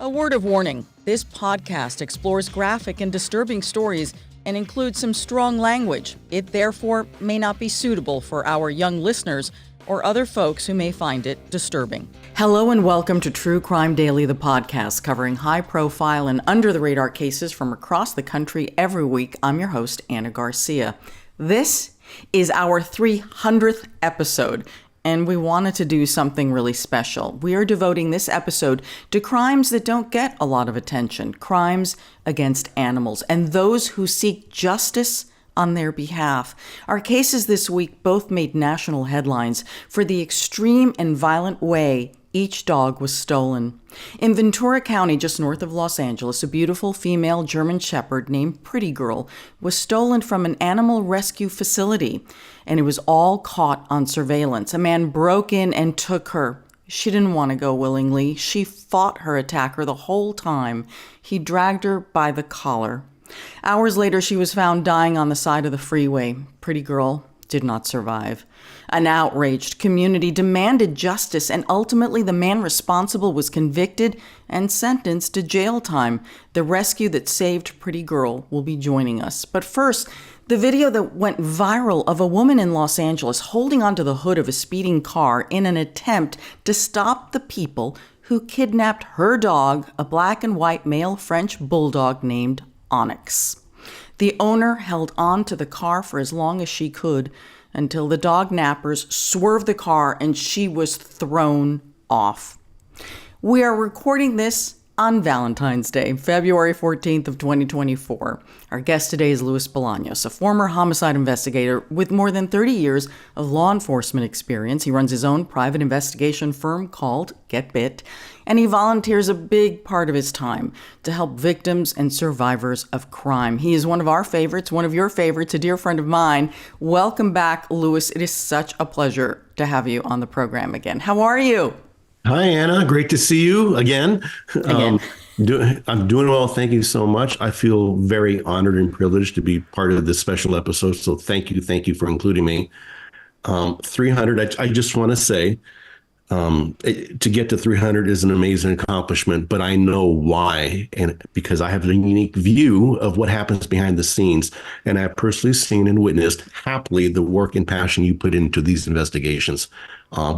A word of warning, this podcast explores graphic and disturbing stories and includes some strong language. It therefore may not be suitable for our young listeners or other folks who may find it disturbing. Hello and welcome to True Crime Daily, the podcast covering high-profile and under-the-radar cases from across the country every week. I'm your host, Ana Garcia. This is our 300th episode, and we wanted to do something really special. We are devoting this episode to crimes that don't get a lot of attention, crimes against animals, and those who seek justice on their behalf. Our cases this week both made national headlines for the extreme and violent way each dog was stolen. In Ventura County, just north of Los Angeles, a beautiful female German Shepherd named Pretty Girl was stolen from an animal rescue facility, and it was all caught on surveillance. A man broke in and took her. She didn't want to go willingly. She fought her attacker the whole time. He dragged her by the collar. Hours later, she was found dying on the side of the freeway. Pretty Girl did not survive. An outraged community demanded justice, and ultimately the man responsible was convicted and sentenced to jail time. The rescue that saved Pretty Girl will be joining us. But first, the video that went viral of a woman in Los Angeles holding onto the hood of a speeding car in an attempt to stop the people who kidnapped her dog, a black and white male French bulldog named Onyx. The owner held on to the car for as long as she could until the dog nappers swerved the car and she was thrown off. We are recording this on Valentine's Day, February 14th of 2024. Our guest today is Luis Bolaños, a former homicide investigator with more than 30 years of law enforcement experience. He runs his own private investigation firm called Get Bit, and he volunteers a big part of his time to help victims and survivors of crime. He is one of our favorites, one of your favorites, a dear friend of mine. Welcome back, Luis. It is such a pleasure to have you on the program again. How are you? Hi, Anna. Great to see you again. I'm doing well. Thank you so much. I feel very honored and privileged to be part of this special episode. So thank you. Thank you for including me. 300, I just want to say, to get to 300 is an amazing accomplishment, but I know why, and because I have a unique view of what happens behind the scenes, and I've personally seen and witnessed happily the work and passion you put into these investigations,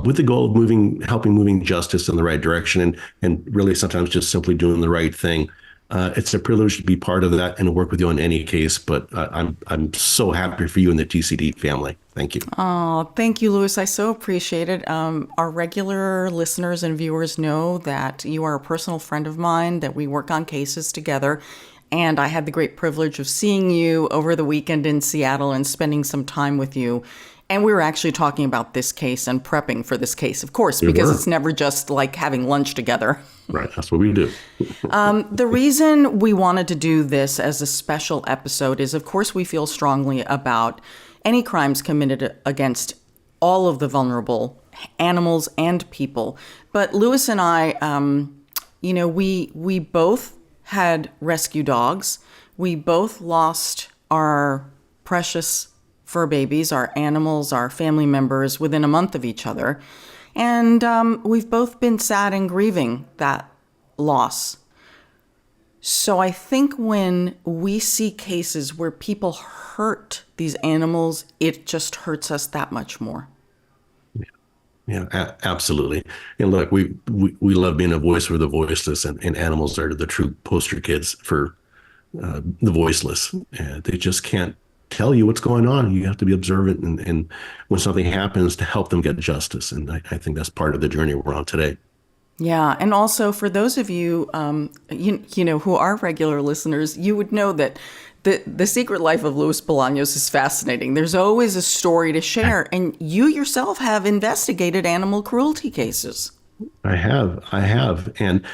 with the goal of helping moving justice in the right direction, and really sometimes just simply doing the right thing. It's a privilege to be part of that and work with you on any case, but I'm so happy for you and the TCD family. Thank you. Oh, thank you, Luis. I so appreciate it. Our regular listeners and viewers know that you are a personal friend of mine, that we work on cases together. And I had the great privilege of seeing you over the weekend in Seattle and spending some time with you. And we were actually talking about this case and prepping for this case, of course, because it's never just like having lunch together. Right. That's what we do. The reason we wanted to do this as a special episode is, of course, we feel strongly about any crimes committed against all of the vulnerable animals and people. But Luis and I, we both had rescue dogs. We both lost our precious fur babies, our animals, our family members within a month of each other. And we've both been sad and grieving that loss. So I think when we see cases where people hurt these animals, it just hurts us that much more. Yeah, absolutely. And look, we love being a voice for the voiceless, and animals are the true poster kids for the voiceless. They just can't tell you what's going on. You have to be observant, and when something happens, to help them get justice. And I think that's part of the journey we're on today. Yeah, and also for those of you, who are regular listeners, you would know that the secret life of Luis Bolaños is fascinating. There's always a story to share, and you yourself have investigated animal cruelty cases. I have, and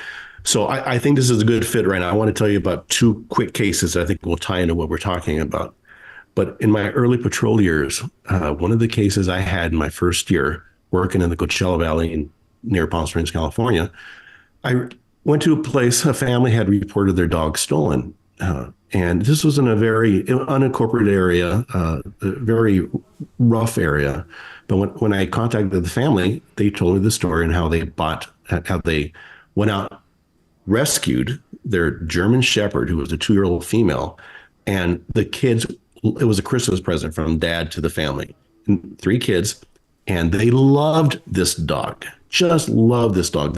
so I think this is a good fit right now. I want to tell you about two quick cases that I think will tie into what we're talking about. But in my early patrol years, one of the cases I had in my first year working in the Coachella Valley near Palm Springs, California, I went to a place, a family had reported their dog stolen. And this was in a very unincorporated area, a very rough area. But when I contacted the family, they told me the story and how they went out rescued their German Shepherd, who was a 2-year-old female, and the kids, it was a Christmas present from dad to the family, and 3 kids, and they loved this dog, just loved this dog.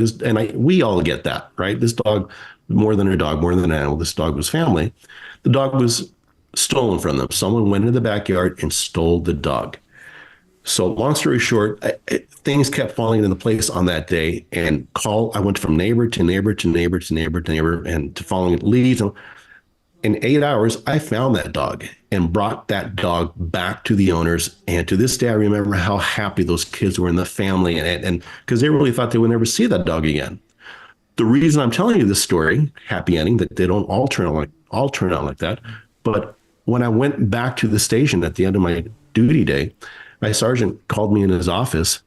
We all get that, right? This dog, more than a dog, more than an animal, this dog was family. The dog was stolen from them. Someone went into the backyard and stole the dog. So long story short, things kept falling into place on that day, and I went from neighbor to neighbor to neighbor to neighbor to neighbor, and to following leads. In 8 hours, I found that dog and brought that dog back to the owners. And to this day, I remember how happy those kids were in the family, and because they really thought they would never see that dog again. The reason I'm telling you this story, happy ending, that they don't all turn out like that. But when I went back to the station at the end of my duty day, my sergeant called me in his office.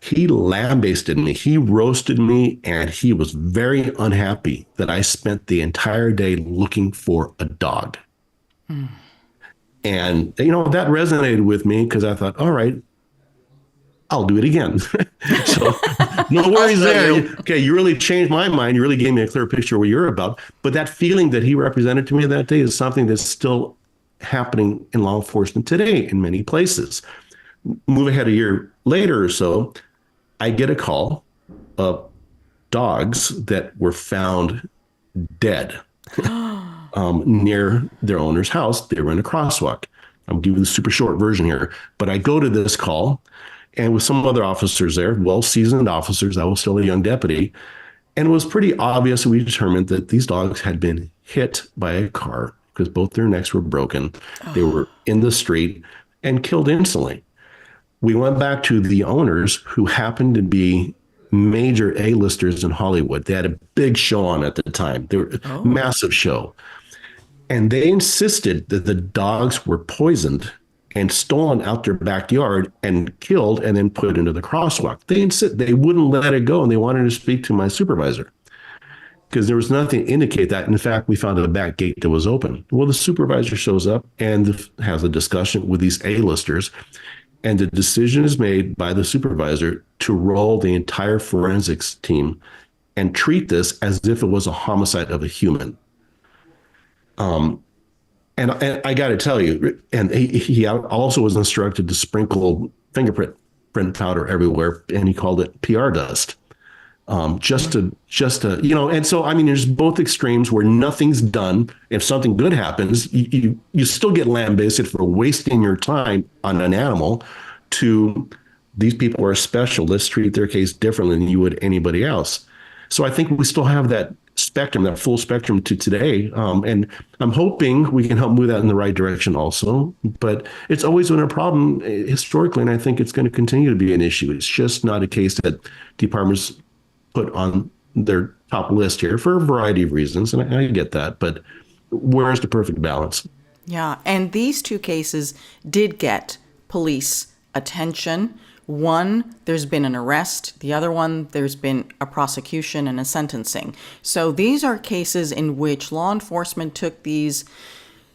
He lambasted me. He roasted me, and he was very unhappy that I spent the entire day looking for a dog. And, that resonated with me because I thought, all right, I'll do it again. So no worries there. Okay, you really changed my mind. You really gave me a clear picture of what you're about. But that feeling that he represented to me that day is something that's still happening in law enforcement today in many places. Move ahead a year later or so, I get a call of dogs that were found dead near their owner's house. They were in a crosswalk. I'm giving the super short version here, but I go to this call, and with some other officers there, well-seasoned officers, I was still a young deputy, and it was pretty obvious. We determined that these dogs had been hit by a car because both their necks were broken. They were in the street and killed instantly. We went back to the owners, who happened to be major A-listers in Hollywood. They had a big show on at the time. They were a massive show. And they insisted that the dogs were poisoned and stolen out their backyard and killed and then put into the crosswalk. They wouldn't let it go, and they wanted to speak to my supervisor because there was nothing to indicate that. In fact, we found a back gate that was open. Well, the supervisor shows up and has a discussion with these A-listers. And the decision is made by the supervisor to roll the entire forensics team and treat this as if it was a homicide of a human. And I got to tell you, and he also was instructed to sprinkle fingerprint powder everywhere, and he called it PR dust. Just to, and so, there's both extremes where nothing's done. If something good happens, you still get lambasted for wasting your time on an animal, to these people are special. Let's treat their case differently than you would anybody else. So I think we still have that spectrum, that full spectrum to today. And I'm hoping we can help move that in the right direction also. But it's always been a problem historically, and I think it's going to continue to be an issue. It's just not a case that departments put on their top list here for a variety of reasons, and I get that, but where's the perfect balance? Yeah, and these 2 cases did get police attention. One, there's been an arrest. The other one, there's been a prosecution and a sentencing. So these are cases in which law enforcement took these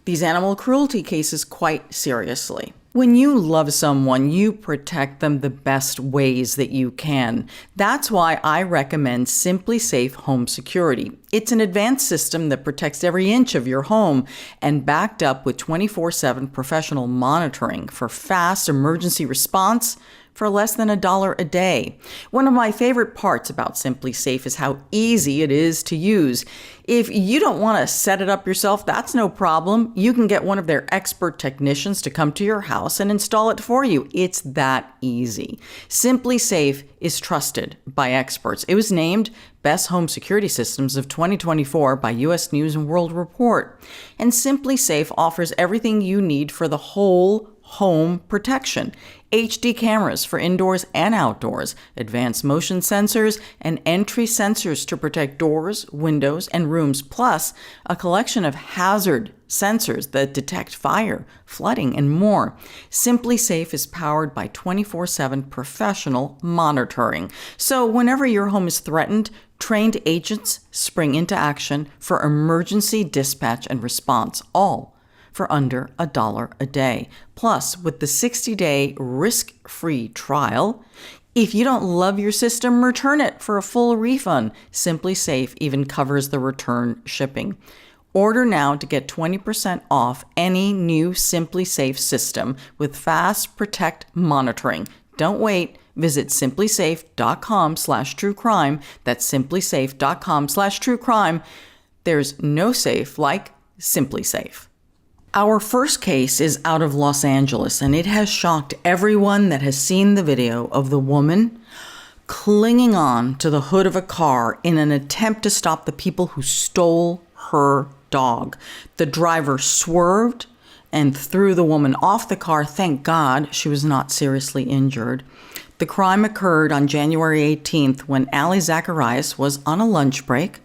animal cruelty cases quite seriously. When you love someone, you protect them the best ways that you can. That's why I recommend Simply Safe Home Security. It's an advanced system that protects every inch of your home and backed up with 24/7 professional monitoring for fast emergency response for less than $1 a day. One of my favorite parts about Simply Safe is how easy it is to use. If you don't want to set it up yourself, that's no problem. You can get one of their expert technicians to come to your house and install it for you. It's that easy. Simply Safe is trusted by experts. It was named Best Home Security Systems of 2024 by U.S. News & World Report. And Simply Safe offers everything you need for the whole home protection. HD cameras for indoors and outdoors, advanced motion sensors, and entry sensors to protect doors, windows, and rooms, plus a collection of hazard sensors that detect fire, flooding, and more. Simply Safe is powered by 24/7 professional monitoring. So whenever your home is threatened, trained agents spring into action for emergency dispatch and response, all for under $1 a day. Plus, with the 60-day risk-free trial, If you don't love your system, return it for a full refund. Simply Safe even covers the return shipping. Order now to get 20% off any new Simply Safe system with Fast Protect monitoring. Don't wait. Visit simplysafe.com/truecrime. That's simplysafe.com/truecrime. There's no safe like Simply Safe. Our first case is out of Los Angeles, and it has shocked everyone that has seen the video of the woman clinging on to the hood of a car in an attempt to stop the people who stole her dog. The driver swerved and threw the woman off the car. Thank God she was not seriously injured. The crime occurred on January 18th when Ali Zacharias was on a lunch break.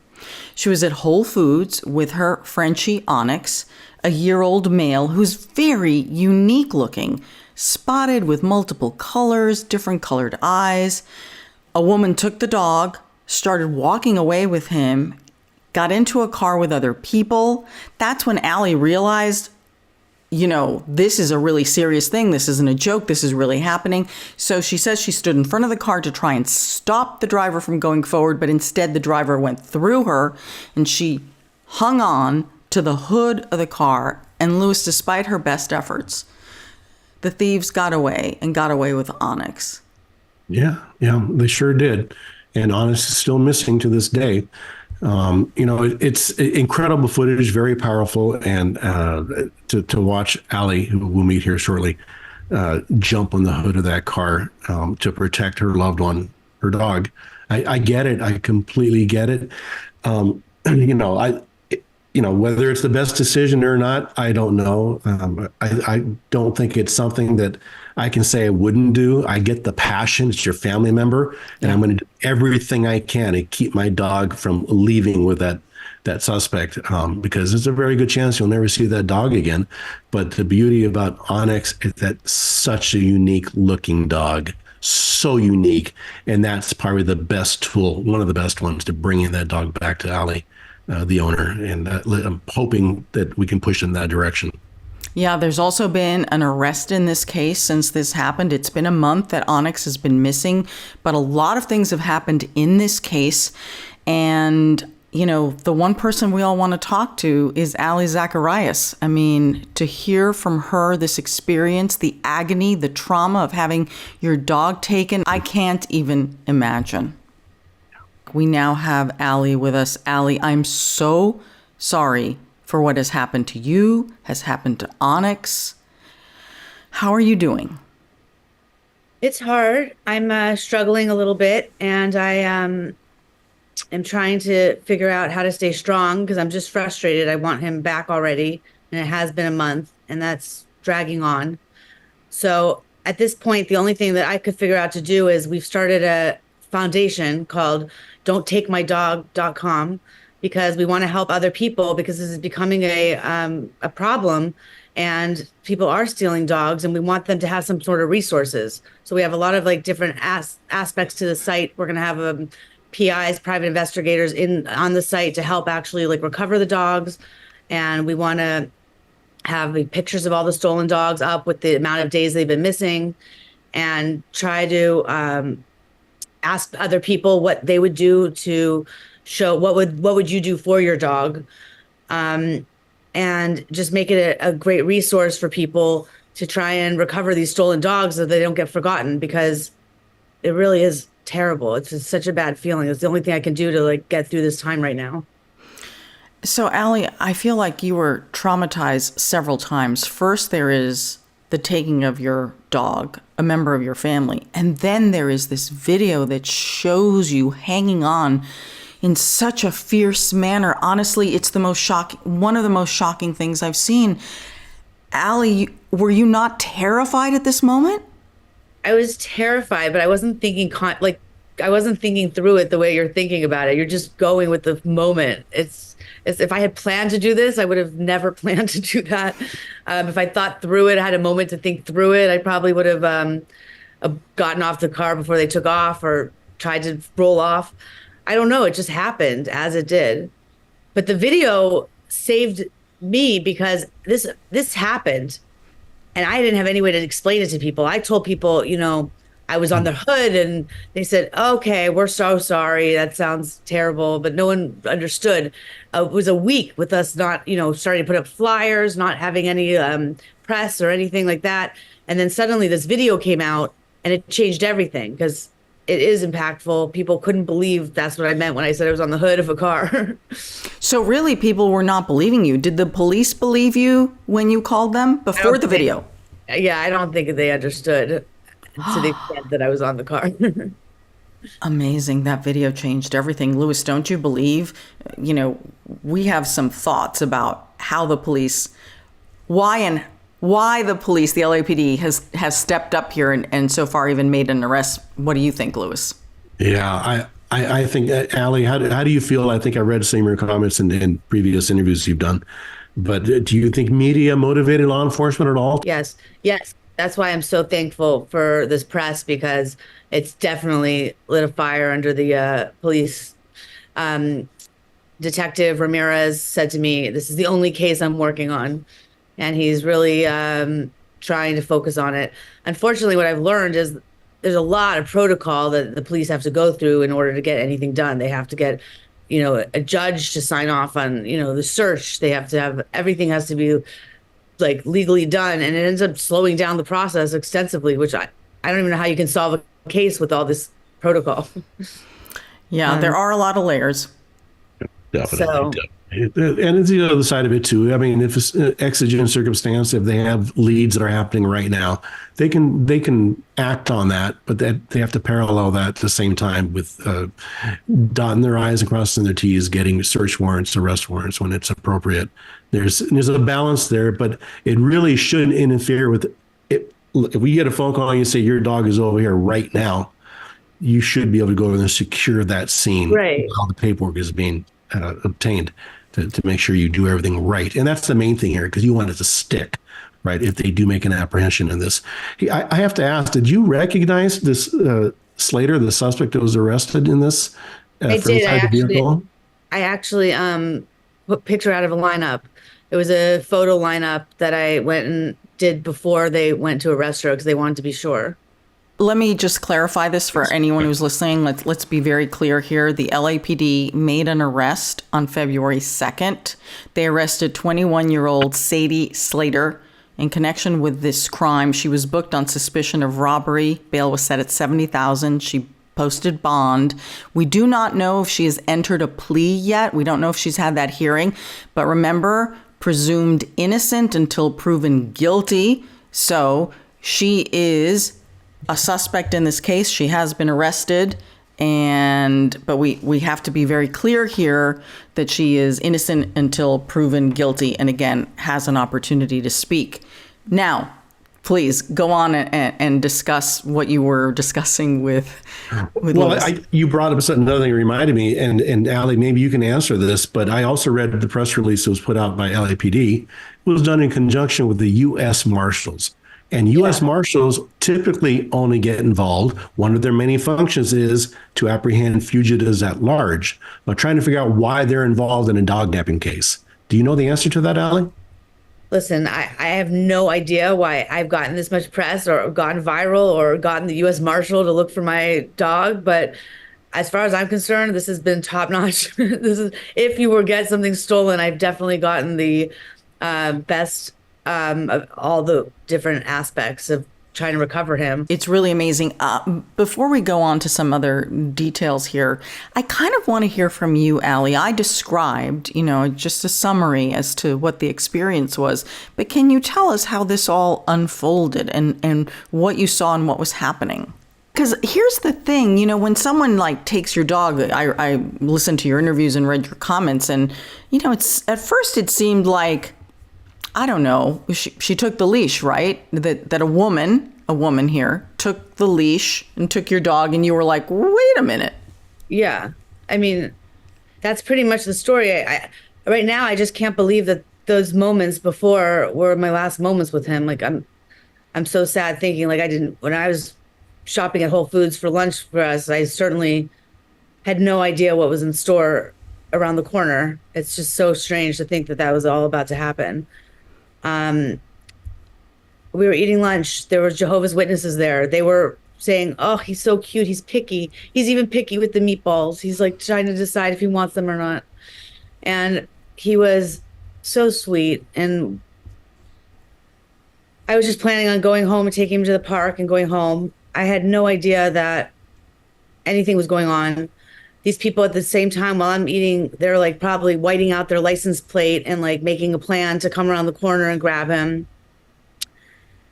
She was at Whole Foods with her Frenchie Onyx, a year-old male who's very unique looking, spotted with multiple colors, different colored eyes. A woman took the dog, started walking away with him, got into a car with other people. That's when Ali realized, this is a really serious thing. This isn't a joke. This is really happening. So she says she stood in front of the car to try and stop the driver from going forward, but instead the driver went through her and she hung on to the hood of the car. And Lewis, despite her best efforts, the thieves got away with Onyx. Yeah, they sure did. And Onyx is still missing to this day. It's incredible footage, very powerful, and to watch Ali, who we'll meet here shortly, jump on the hood of that car to protect her loved one, her dog. I get it. I completely get it. Whether it's the best decision or not, I don't know. I don't think it's something that I can say I wouldn't do. I get the passion. It's your family member, and I'm going to do everything I can to keep my dog from leaving with that suspect, because there's a very good chance you'll never see that dog again. But the beauty about Onyx is that such a unique looking dog, so unique, and that's probably the best tool, one of the best ones, to bringing that dog back to Ali, the owner, and I'm hoping that we can push in that direction. Yeah, there's also been an arrest in this case since this happened. It's been a month that Onyx has been missing, but a lot of things have happened in this case. And, the one person we all want to talk to is Ali Zacharias. I mean, to hear from her this experience, the agony, the trauma of having your dog taken, I can't even imagine. We now have Ali with us. Ali, I'm so sorry for what has happened to you, has happened to Onyx. How are you doing? It's hard. I'm struggling a little bit, and I am trying to figure out how to stay strong because I'm just frustrated. I want him back already, and it has been a month, and that's dragging on. So at this point, the only thing that I could figure out to do is we've started a foundation called don'ttakemydog.com, because we want to help other people, because this is becoming a problem and people are stealing dogs, and we want them to have some sort of resources. So we have a lot of different aspects to the site. We're going to have PIs, private investigators on the site to help actually recover the dogs. And we want to have pictures of all the stolen dogs up with the amount of days they've been missing, and try to ask other people what they would do to show what would you do for your dog, and just make it a great resource for people to try and recover these stolen dogs so they don't get forgotten, because it really is terrible. It's just such a bad feeling. It's the only thing I can do to get through this time right now. So Ali, I feel like you were traumatized several times. First, there is the taking of your dog, a member of your family, and then there is this video that shows you hanging on in such a fierce manner. Honestly, it's one of the most shocking things I've seen. Ali, were you not terrified at this moment? I was terrified, but I wasn't thinking through it the way you're thinking about it. You're just going with the moment. It's if I had planned to do this, I would have never planned to do that. If I thought through it, I had a moment to think through it, I probably would have gotten off the car before they took off or tried to roll off. I don't know. It just happened as it did. But the video saved me because this happened, and I didn't have any way to explain it to people. I told people, I was on the hood, and they said, okay, we're so sorry. That sounds terrible. But no one understood. It was a week with us not, starting to put up flyers, not having any press or anything like that. And then suddenly this video came out, and it changed everything because it is impactful. People couldn't believe that's what I meant when I said I was on the hood of a car. So really, people were not believing you. Did the police believe you when you called them before the video? Yeah, I don't think they understood to the extent that I was on the car. Amazing. That video changed everything. Louis, don't you believe? We have some thoughts about how the police, why the police, the LAPD has stepped up here and so far even made an arrest. What do you think, Louis? Yeah, I think, Ali, how do you feel? I think I read some of your comments in previous interviews you've done. But do you think media motivated law enforcement at all? Yes. That's why I'm so thankful for this press, because it's definitely lit a fire under the police. Detective Ramirez said to me, this is the only case I'm working on. And he's really trying to focus on it. Unfortunately, what I've learned is there's a lot of protocol that the police have to go through in order to get anything done. They have to get, a judge to sign off on, the search. They have to have, everything has to be like legally done. And it ends up slowing down the process extensively, which I don't even know how you can solve a case with all this protocol. Yeah, there are a lot of layers. Definitely. And it's the other side of it too. I mean, if it's an exigent circumstance, if they have leads that are happening right now, they can act on that, but they have to parallel that at the same time with dotting their I's and crossing their T's, getting search warrants, arrest warrants when it's appropriate. There's a balance there, but it really shouldn't interfere with it. If we get a phone call and you say your dog is over here right now, you should be able to go over and secure that scene. Right. How the paperwork is being obtained. To make sure you do everything right. And that's the main thing here, because you want it to stick, right? If they do make an apprehension in this. I have to ask, did you recognize this Slater, the suspect that was arrested in this? I did. I actually put a picture out of a lineup. It was a photo lineup that I went and did before they went to arrest her because they wanted to be sure. Let me just clarify this for anyone who's listening. Let's be very clear here. The LAPD made an arrest on February 2nd. They arrested 21-year-old Sadie Slater in connection with this crime. She was booked on suspicion of robbery. Bail was set at $70,000. She posted bond. We do not know if she has entered a plea yet. We don't know if she's had that hearing. But remember, presumed innocent until proven guilty. So she is a suspect in this case. She has been arrested, but we have to be very clear here that she is innocent until proven guilty, and again has an opportunity to speak. Now, please go on and discuss what you were discussing with Louis. You brought up another thing that reminded me, and Ali, maybe you can answer this, but I also read the press release that was put out by LAPD. It was done in conjunction with the U.S. Marshals. And U.S. Marshals typically only get involved. One of their many functions is to apprehend fugitives at large, but trying to figure out why they're involved in a dog napping case. Do you know the answer to that, Ali? Listen, I have no idea why I've gotten this much press or gone viral or gotten the U.S. Marshal to look for my dog. But as far as I'm concerned, this has been top notch. If you were get something stolen, I've definitely gotten the best of all the different aspects of trying to recover him. It's really amazing. Before we go on to some other details here, I kind of want to hear from you, Ali. I described, just a summary as to what the experience was, but can you tell us how this all unfolded and what you saw and what was happening? Because here's the thing, when someone takes your dog, I listened to your interviews and read your comments, and, it's at first it seemed like, I don't know, she took the leash, right? That a woman here took the leash and took your dog, and you were like, wait a minute. Yeah. I mean, that's pretty much the story. Right now, I just can't believe that those moments before were my last moments with him. I'm so sad thinking when I was shopping at Whole Foods for lunch for us, I certainly had no idea what was in store around the corner. It's just so strange to think that was all about to happen. We were eating lunch. There were Jehovah's Witnesses there. They were saying, "Oh, he's so cute. He's picky. He's even picky with the meatballs. He's like trying to decide if he wants them or not." And he was so sweet. And I was just planning on going home and taking him to the park and going home. I had no idea that anything was going on. These people at the same time while I'm eating, they're like probably whiting out their license plate and like making a plan to come around the corner and grab him.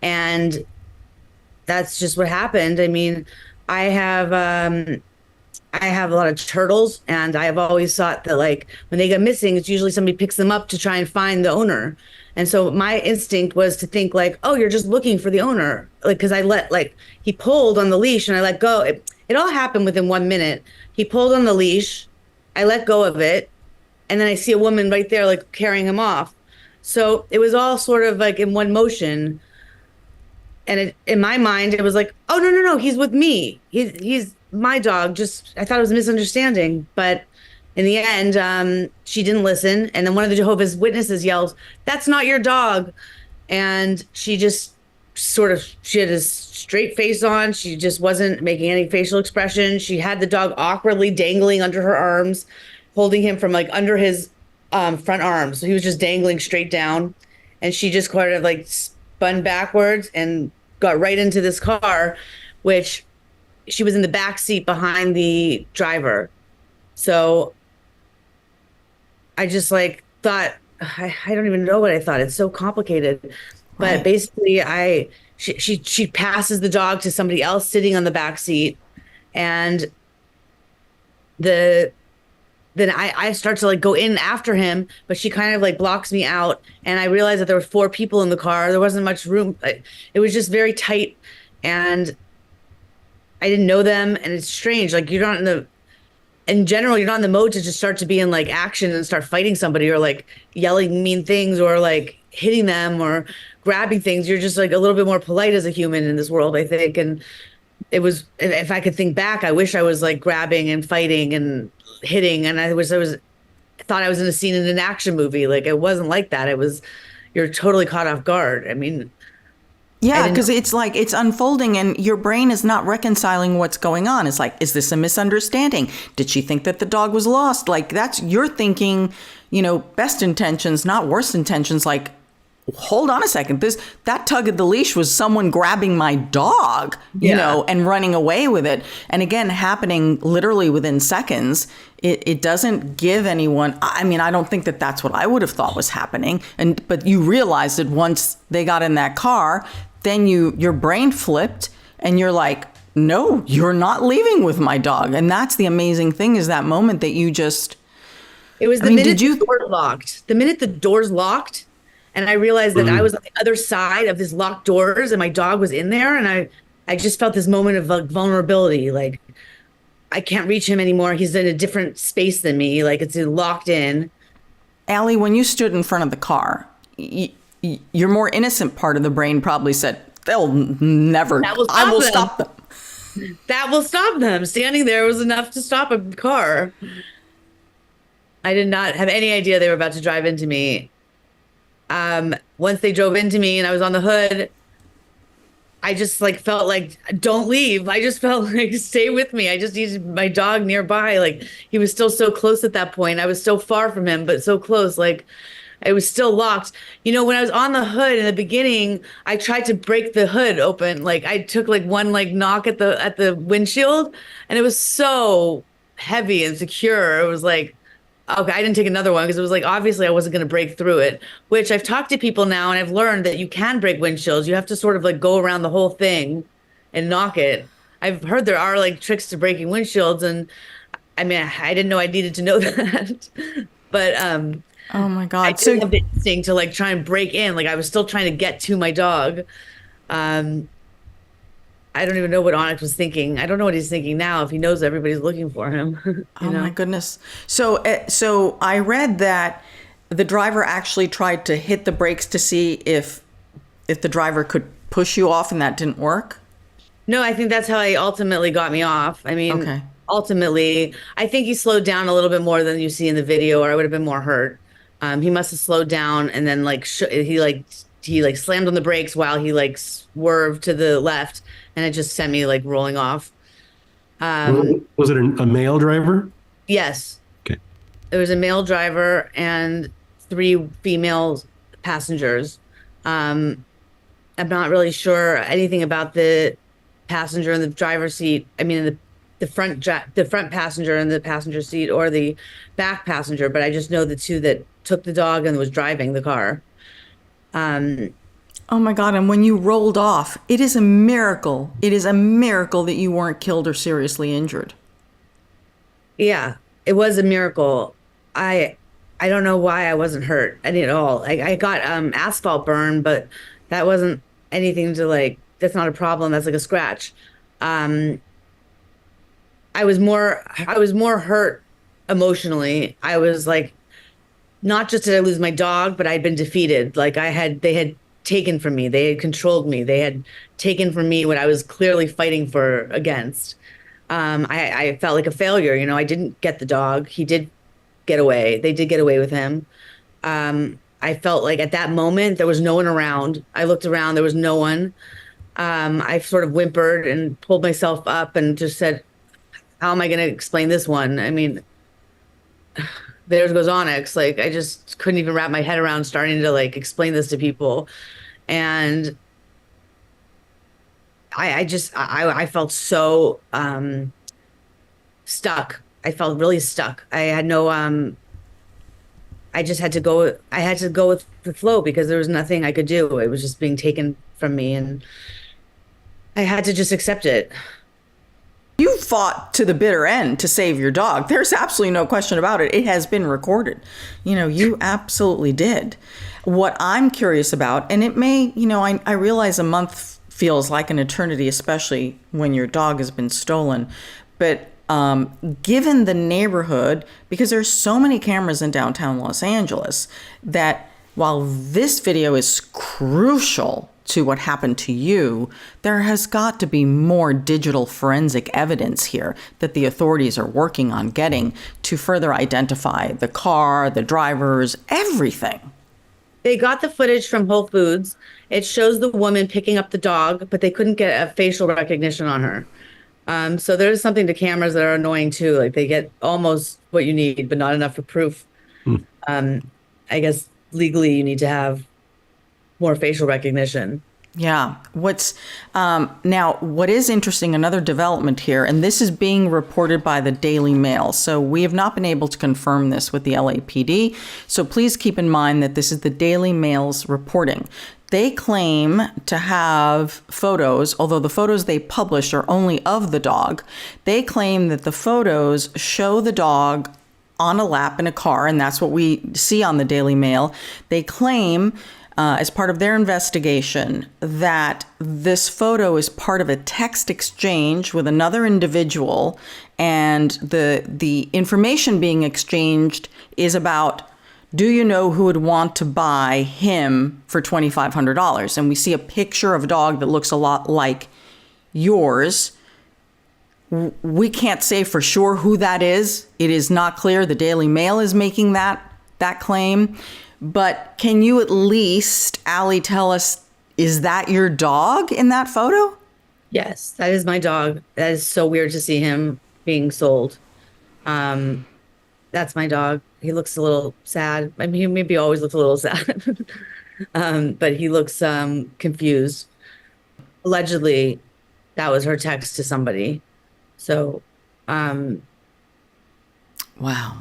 And that's just what happened. I mean, I have I have a lot of turtles, and I have always thought that like when they go missing, it's usually somebody picks them up to try and find the owner. And so my instinct was to think like, oh, you're just looking for the owner. Like, because he pulled on the leash and I let go. It all happened within 1 minute. He pulled on the leash, I let go of it, and then I see a woman right there like carrying him off. So it was all sort of like in one motion. And in my mind, it was like, oh, no, he's with me. He's my dog. Just, I thought it was a misunderstanding. But in the end, she didn't listen. And then one of the Jehovah's Witnesses yells, "That's not your dog." And she just she had a straight face on. She just wasn't making any facial expression. She had the dog awkwardly dangling under her arms, holding him from like under his front arms. So he was just dangling straight down. And she just kind of like spun backwards and got right into this car, which she was in the back seat behind the driver. So I just like thought, I don't even know what I thought. It's so complicated. But basically she passes the dog to somebody else sitting on the back seat. And then I start to like go in after him, but she kind of like blocks me out. And I realized that there were 4 people in the car. There wasn't much room. It was just very tight. And I didn't know them. And it's strange. Like in general, you're not in the mode to just start to be in like action and start fighting somebody or like yelling mean things or like hitting them or grabbing things. You're just like a little bit more polite as a human in this world, I think. And it was, if I could think back, I wish I was like grabbing and fighting and hitting. And I thought I was in a scene in an action movie. Like it wasn't like that. It was, you're totally caught off guard. I mean, yeah, because it's like it's unfolding and your brain is not reconciling what's going on. It's like, is this a misunderstanding? Did she think that the dog was lost? Like you're thinking, best intentions, not worst intentions. Like, hold on a second. That tug of the leash was someone grabbing my dog, you know, and running away with it. And again, happening literally within seconds. It doesn't give anyone. I mean, I don't think that that's what I would have thought was happening. But you realized that once they got in that car, then your brain flipped and you're like, no, you're not leaving with my dog. And that's the amazing thing is that moment that you just. It was the minute the door locked. The minute the doors locked. And I realized that I was on the other side of these locked doors and my dog was in there. And I just felt this moment of like vulnerability. Like I can't reach him anymore. He's in a different space than me. Like it's locked in. Ali, when you stood in front of the car, your more innocent part of the brain probably said, they'll never, I will stop them. That will stop them. Standing there was enough to stop a car. I did not have any idea they were about to drive into me. Once they drove into me and I was on the hood, I just like felt like, don't leave. I just felt like, stay with me. I just needed my dog nearby. Like he was still so close at that point. I was so far from him, but so close. Like it was still locked. When I was on the hood in the beginning, I tried to break the hood open. Like I took like one like knock at the windshield and it was so heavy and secure. It was like, okay, I didn't take another one because it was like, obviously I wasn't going to break through it, which I've talked to people now and I've learned that you can break windshields. You have to sort of like go around the whole thing and knock it. I've heard there are like tricks to breaking windshields. And I mean, I didn't know I needed to know that, but, oh my God. I did have the instinct to like try and break in. Like I was still trying to get to my dog. I don't even know what Onyx was thinking. I don't know what he's thinking now if he knows everybody's looking for him. Oh my goodness. So I read that the driver actually tried to hit the brakes to see if the driver could push you off and that didn't work. No, I think that's how he ultimately got me off. I mean, ultimately, I think he slowed down a little bit more than you see in the video or I would have been more hurt. He must have slowed down and then like he he like slammed on the brakes while he like swerved to the left, and it just sent me like rolling off. Was it a male driver? Yes. Okay. It was a male driver and 3 female passengers. I'm not really sure anything about the passenger in the driver's seat. I mean, the front passenger in the passenger seat or the back passenger, but I just know the 2 that took the dog and was driving the car. Oh my God. And when you rolled off, it is a miracle. It is a miracle that you weren't killed or seriously injured. Yeah, it was a miracle. I don't know why I wasn't hurt any at all. I got asphalt burn, but that wasn't anything to like, that's not a problem. That's like a scratch. I was more hurt emotionally. I was like, not just did I lose my dog, but I'd been defeated. Like they had taken from me. They had controlled me. They had taken from me what I was clearly fighting for against. I felt like a failure. You know, I didn't get the dog. He did get away. They did get away with him. I felt like at that moment, there was no one around. I looked around, there was no one. I sort of whimpered and pulled myself up and just said, how am I going to explain this one? I mean, there goes Onyx. Like, I just couldn't even wrap my head around starting to like explain this to people. And I felt so stuck. I felt really stuck. I had no, I just had to go, I had to go with the flow because there was nothing I could do. It was just being taken from me and I had to just accept it. You fought to the bitter end to save your dog. There's absolutely no question about it. It has been recorded. You know, you absolutely did. What I'm curious about, and it may, you know, I realize a month feels like an eternity, especially when your dog has been stolen. But given the neighborhood, because there's so many cameras in downtown Los Angeles, that while this video is crucial to what happened to you, there has got to be more digital forensic evidence here that the authorities are working on getting to further identify the car, the drivers, everything. They got the footage from Whole Foods. It shows the woman picking up the dog, but they couldn't get a facial recognition on her. So there's something to cameras that are annoying too. Like they get almost what you need, but not enough for proof. I guess legally you need to have more facial recognition. Yeah. What's now, what is interesting, another development here, and this is being reported by the Daily Mail. So we have not been able to confirm this with the LAPD. So please keep in mind that this is the Daily Mail's reporting. They claim to have photos, although the photos they published are only of the dog. They claim that the photos show the dog on a lap in a car, and that's what we see on the Daily Mail. They claim, as part of their investigation, that this photo is part of a text exchange with another individual, and the information being exchanged is about, do you know who would want to buy him for $2,500? And we see a picture of a dog that looks a lot like yours. We can't say for sure who that is. It is not clear. The Daily Mail is making that claim. But can you at least, Ali, tell us, is that your dog in that photo? Yes, that is my dog. That is so weird to see him being sold. That's my dog. He looks a little sad. I mean, he maybe always looks a little sad. But he looks confused. Allegedly, that was her text to somebody. So, wow.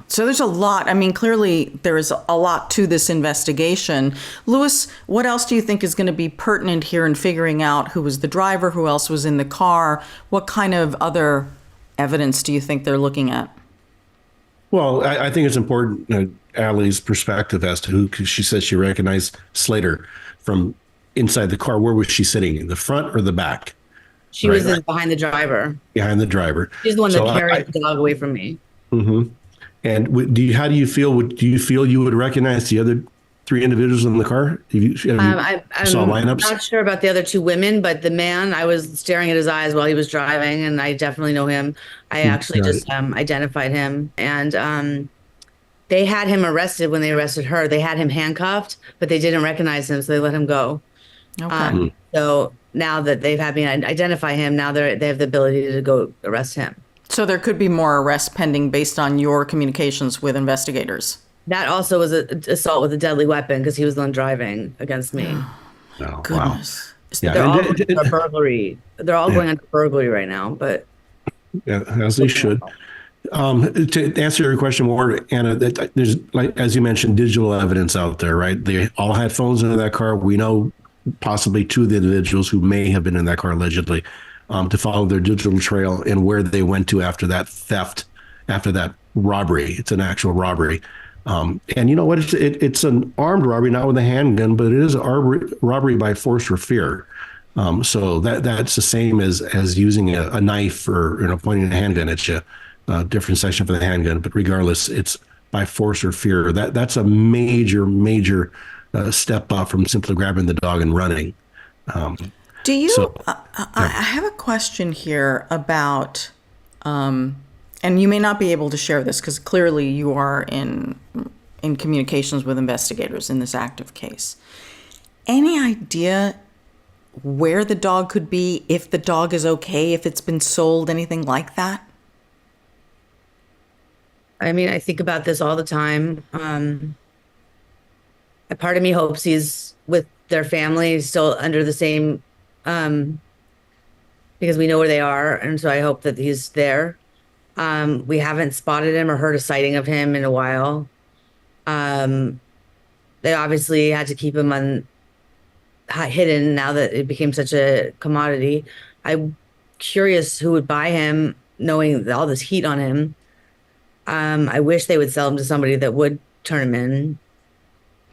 So there's a lot. I mean, clearly there is a lot to this investigation. Louis, what else do you think is going to be pertinent here in figuring out who was the driver, who else was in the car? What kind of other evidence do you think they're looking at? Well, I think it's important, Allie's perspective as to who, because she says she recognized Slater from inside the car. Where was she sitting? In the front or the back? She was behind the driver. Behind the driver. She's the one that carried the dog away from me. Mm-hmm. And how do you feel? Do you feel you would recognize the other 3 individuals in the car? Have you saw lineups? I'm not sure about the other 2 women, but the man, I was staring at his eyes while he was driving, and I definitely know him. I actually just identified him. And they had him arrested when they arrested her. They had him handcuffed, but they didn't recognize him, so they let him go. Okay. So now that they've had me identify him, now they have the ability to go arrest him. So there could be more arrests pending based on your communications with investigators. That also was an assault with a deadly weapon because he was the one driving against me. Oh, Goodness. Yeah, They're all going under burglary. They're all going under burglary right now, but yeah, as they should. To answer your question more, Anna, there's, like as you mentioned, digital evidence out there, right? They all had phones in that car. We know possibly two of the individuals who may have been in that car allegedly, to follow their digital trail and where they went to after that theft, after that robbery. It's an actual robbery. And you know what? It's an armed robbery, not with a handgun, but it is a robbery by force or fear. So that's the same as using a knife or pointing a handgun at you. Different section for the handgun, but regardless, it's by force or fear. That's a major step up from simply grabbing the dog and running. Do you? I have a question here about, and you may not be able to share this because clearly you are in communications with investigators in this active case. Any idea where the dog could be, if the dog is okay, if it's been sold, anything like that? I mean, I think about this all the time. A part of me hopes he's with their family, still under the same, because we know where they are, and so I hope that he's there. We haven't spotted him or heard a sighting of him in a while. They obviously had to keep him hidden now that it became such a commodity. I'm curious who would buy him, knowing all this heat on him. I wish they would sell him to somebody that would turn him in.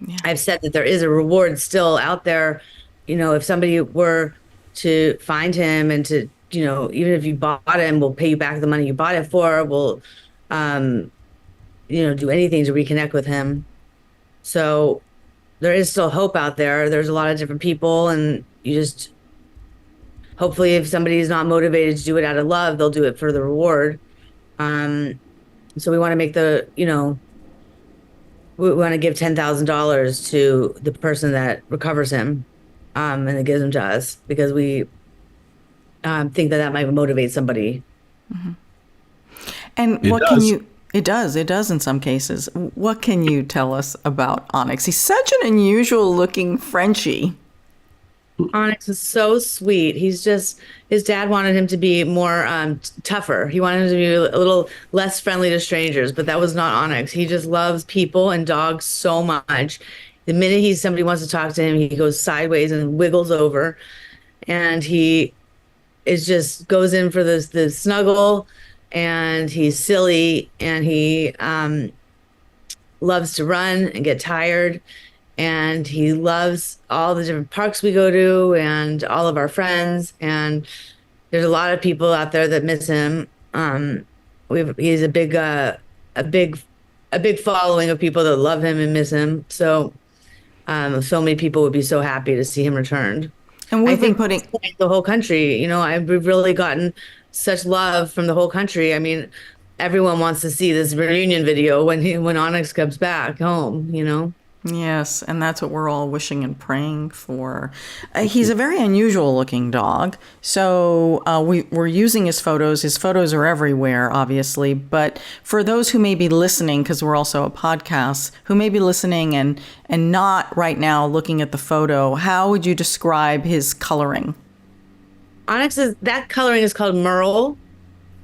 Yeah. I've said that there is a reward still out there. You know, if somebody were to find him and to, you know, even if you bought him, we'll pay you back the money you bought it for. We'll, you know, do anything to reconnect with him. So there is still hope out there. There's a lot of different people, and you just, hopefully if somebody is not motivated to do it out of love, they'll do it for the reward. So we want to make we want to give $10,000 to the person that recovers him, and it gives him to us because we think that might motivate somebody. Mm-hmm. And what can you? It does in some cases. What can you tell us about Onyx? He's such an unusual looking Frenchie. Onyx is so sweet. He's just, his dad wanted him to be more tougher. He wanted him to be a little less friendly to strangers, but that was not Onyx. He just loves people and dogs so much. The minute somebody wants to talk to him, he goes sideways and wiggles over, and he goes in for the snuggle, and he's silly, and he loves to run and get tired. And he loves all the different parks we go to and all of our friends. And there's a lot of people out there that miss him. He's a big following of people that love him and miss him. So, so many people would be so happy to see him returned. And we've been putting the whole country, you know, we've really gotten such love from the whole country. I mean, everyone wants to see this reunion video when Onyx comes back home, you know? Yes, and that's what we're all wishing and praying for. He's a very unusual looking dog. So we're using his photos. His photos are everywhere, obviously. But for those who may be listening, because we're also a podcast, who may be listening and not right now looking at the photo, how would you describe his coloring? That coloring is called merle.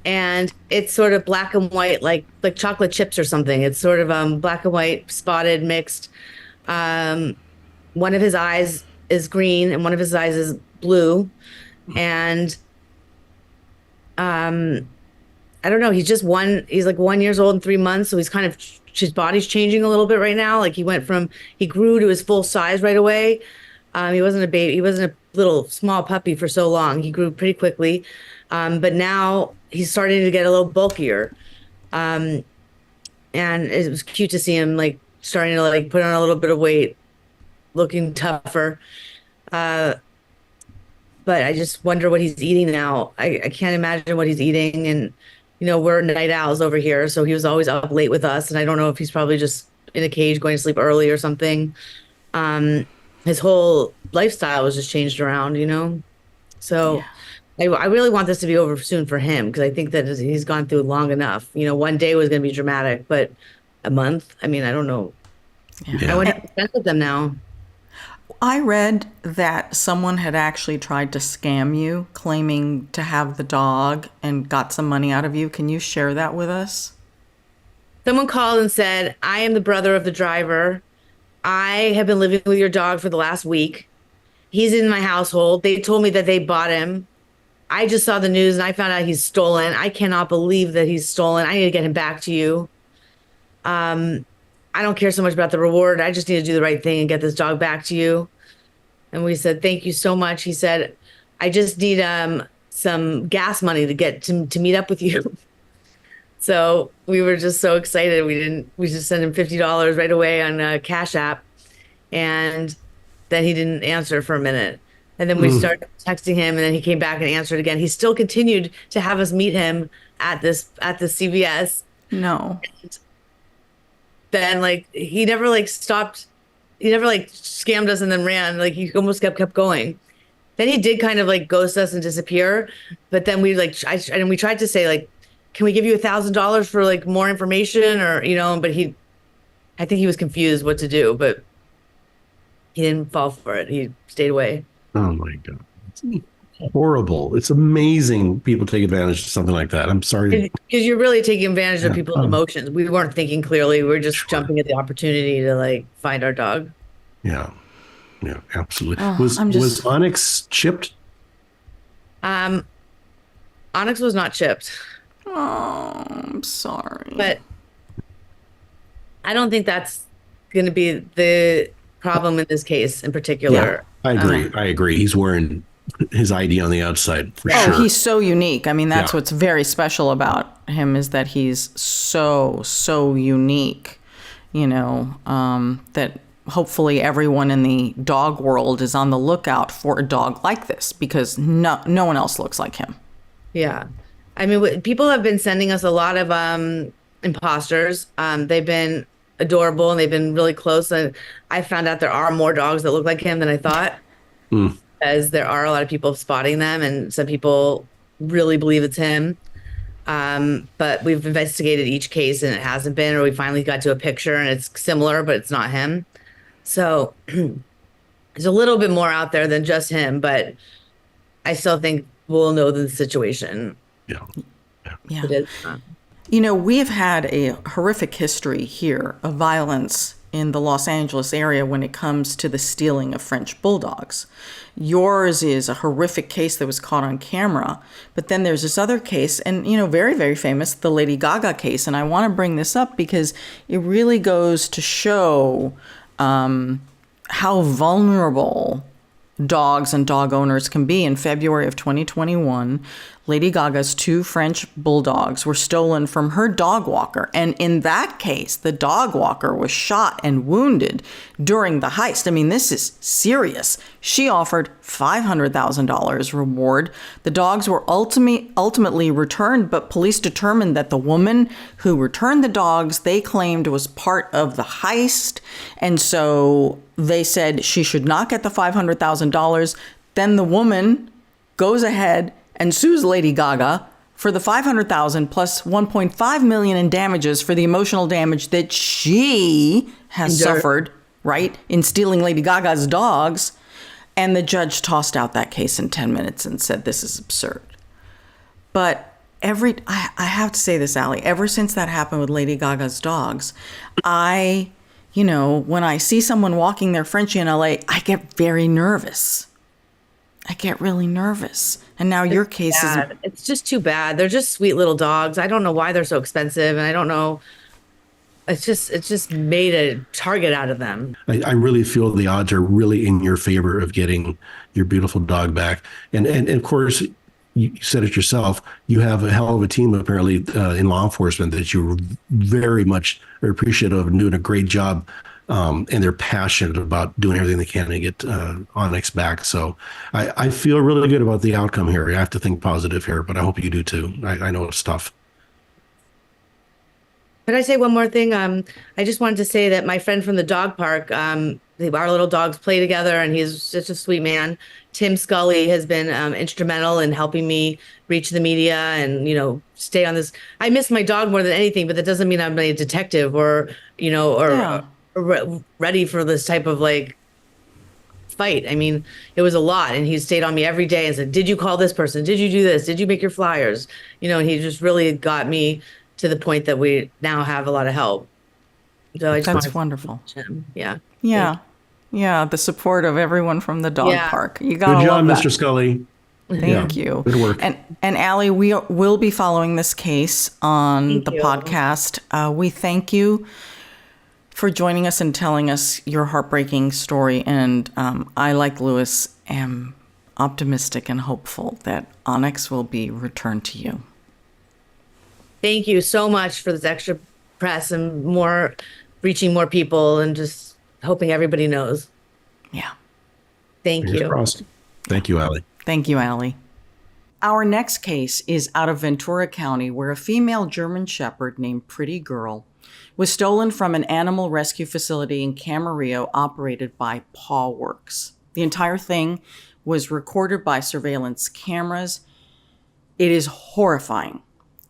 And it's sort of black and white, like chocolate chips or something. It's sort of black and white, spotted, mixed. One of his eyes is green and one of his eyes is blue. And I don't know. He's like 1 year old and 3 months. So he's his body's changing a little bit right now. Like he grew to his full size right away. He wasn't a baby. He wasn't a little small puppy for so long. He grew pretty quickly. But now he's starting to get a little bulkier. And it was cute to see him starting to put on a little bit of weight, looking tougher. But I just wonder what he's eating now. I can't imagine what he's eating. And we're night owls over here. So he was always up late with us. And I don't know if he's probably just in a cage going to sleep early or something. His whole lifestyle was just changed around. So I really want this to be over soon for him, because I think that he's gone through long enough. One day was going to be dramatic, but a month, I mean, I don't know. Yeah. I want to spend with them now. I read that someone had actually tried to scam you, claiming to have the dog and got some money out of you. Can you share that with us? Someone called and said, I am the brother of the driver. I have been living with your dog for the last week. He's in my household. They told me that they bought him. I just saw the news and I found out he's stolen. I cannot believe that he's stolen. I need to get him back to you. I don't care so much about the reward. I just need to do the right thing and get this dog back to you. And we said, thank you so much. He said, I just need some gas money to get to meet up with you. So we were just so excited. We just sent him $50 right away on a Cash App. And then he didn't answer for a minute. And then we started texting him, and then he came back and answered again. He still continued to have us meet him at the CVS. No. And then he never stopped. He never scammed us and then ran. He almost kept going. Then he did kind of ghost us and disappear. But then we we tried to say can we give you $1,000 for more information, or but I think he was confused what to do, but he didn't fall for it. He stayed away. Oh my God. It's horrible. It's amazing people take advantage of something like that. I'm sorry. Because you're really taking advantage of people's emotions. We weren't thinking clearly. We were just jumping at the opportunity to find our dog. Yeah. Yeah, absolutely. Oh, was Onyx chipped? Onyx was not chipped. Oh, I'm sorry. But I don't think that's going to be the problem in this case in particular. Yeah, I agree. He's wearing his ID on the outside for sure. Oh, he's so unique. I mean, that's what's very special about him, is that he's so unique, that hopefully everyone in the dog world is on the lookout for a dog like this, because no one else looks like him. Yeah. I mean, people have been sending us a lot of imposters. They've been adorable and they've been really close. And I found out there are more dogs that look like him than I thought, because there are a lot of people spotting them, and some people really believe it's him. But we've investigated each case and it hasn't been, or we finally got to a picture and it's similar, but it's not him. So there's a little bit more out there than just him, but I still think we'll know the situation. Yeah. It is. We have had a horrific history here of violence in the Los Angeles area when it comes to the stealing of French bulldogs. Yours is a horrific case that was caught on camera, but then there's this other case, and very, very famous, the Lady Gaga case. And I want to bring this up because it really goes to show how vulnerable dogs and dog owners can be. In February of 2021, Lady Gaga's 2 French bulldogs were stolen from her dog walker. And in that case, the dog walker was shot and wounded during the heist. I mean, this is serious. She offered $500,000 reward. The dogs were ultimately returned, but police determined that the woman who returned the dogs, they claimed, was part of the heist. And so they said she should not get the $500,000. Then the woman goes ahead and sues Lady Gaga for the $500,000 plus $1.5 million in damages for the emotional damage that she has suffered, right, in stealing Lady Gaga's dogs. And the judge tossed out that case in 10 minutes and said, this is absurd. But I have to say this, Ali, ever since that happened with Lady Gaga's dogs, when I see someone walking their Frenchie in LA, I get very nervous. I get really nervous. And now your case is... It's just too bad. They're just sweet little dogs. I don't know why they're so expensive. And I don't know. It's just made a target out of them. I really feel the odds are really in your favor of getting your beautiful dog back. And of course, you said it yourself, you have a hell of a team apparently in law enforcement that you're very much appreciative of and doing a great job. And they're passionate about doing everything they can to get Onyx back. So I feel really good about the outcome here. I have to think positive here, but I hope you do too. I know it's tough. Could I say one more thing? I just wanted to say that my friend from the dog park, our little dogs play together, and he's such a sweet man. Tim Scully has been instrumental in helping me reach the media and, stay on this. I miss my dog more than anything, but that doesn't mean I'm a detective or, Yeah. ready for this type of like fight. I mean, it was a lot, and he stayed on me every day and said, "Did you call this person? Did you do this? Did you make your flyers?" And he just really got me to the point that we now have a lot of help. So I just That's wanted wonderful. to him. Yeah. Yeah. Yeah. The support of everyone from the dog Yeah. park. You Good gotta job, love that. Mr. Scully. Thank you. Good work. And Ali, we will be following this case on Thank the you. podcast. We thank you for joining us and telling us your heartbreaking story. And I, like Lewis, am optimistic and hopeful that Onyx will be returned to you. Thank you so much for this extra press and reaching more people, and just hoping everybody knows. Yeah. Thank Fingers you. crossed. Thank you, Allie. Thank you, Ali. Our next case is out of Ventura County, where a female German Shepherd named Pretty Girl was stolen from an animal rescue facility in Camarillo operated by Paw Works. The entire thing was recorded by surveillance cameras. It is horrifying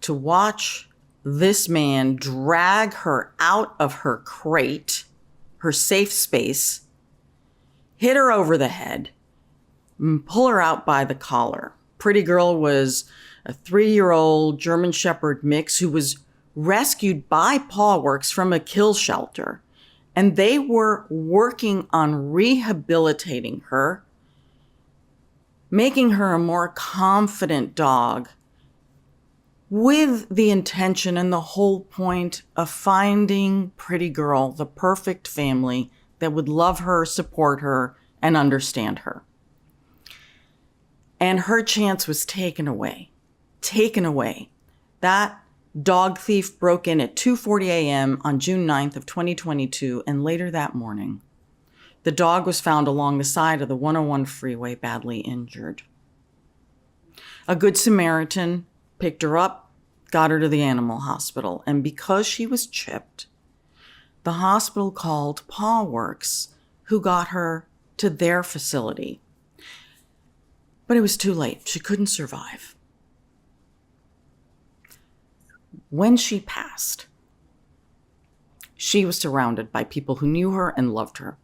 to watch this man drag her out of her crate, her safe space, hit her over the head, and pull her out by the collar. Pretty Girl was a 3-year-old German Shepherd mix who was rescued by Paw Works from a kill shelter. And they were working on rehabilitating her, making her a more confident dog, with the intention and the whole point of finding Pretty Girl the perfect family that would love her, support her, and understand her. And her chance was taken away. Taken away. That dog thief broke in at 2:40 a.m. on June 9th of 2022, and later that morning, the dog was found along the side of the 101 freeway, badly injured. A good Samaritan picked her up, got her to the animal hospital, and because she was chipped, the hospital called Paw Works, who got her to their facility. But it was too late. She couldn't survive. When she passed, she was surrounded by people who knew her and loved her.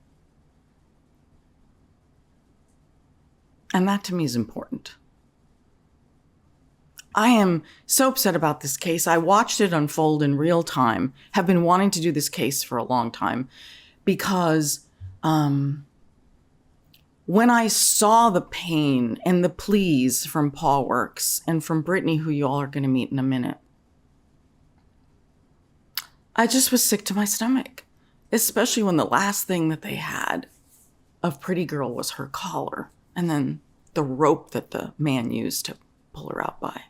And that to me is important. I am so upset about this case. I watched it unfold in real time, have been wanting to do this case for a long time, because when I saw the pain and the pleas from Paw Works and from Brittany, who you all are going to meet in a minute, I just was sick to my stomach, especially when the last thing that they had of Pretty Girl was her collar and then the rope that the man used to pull her out by.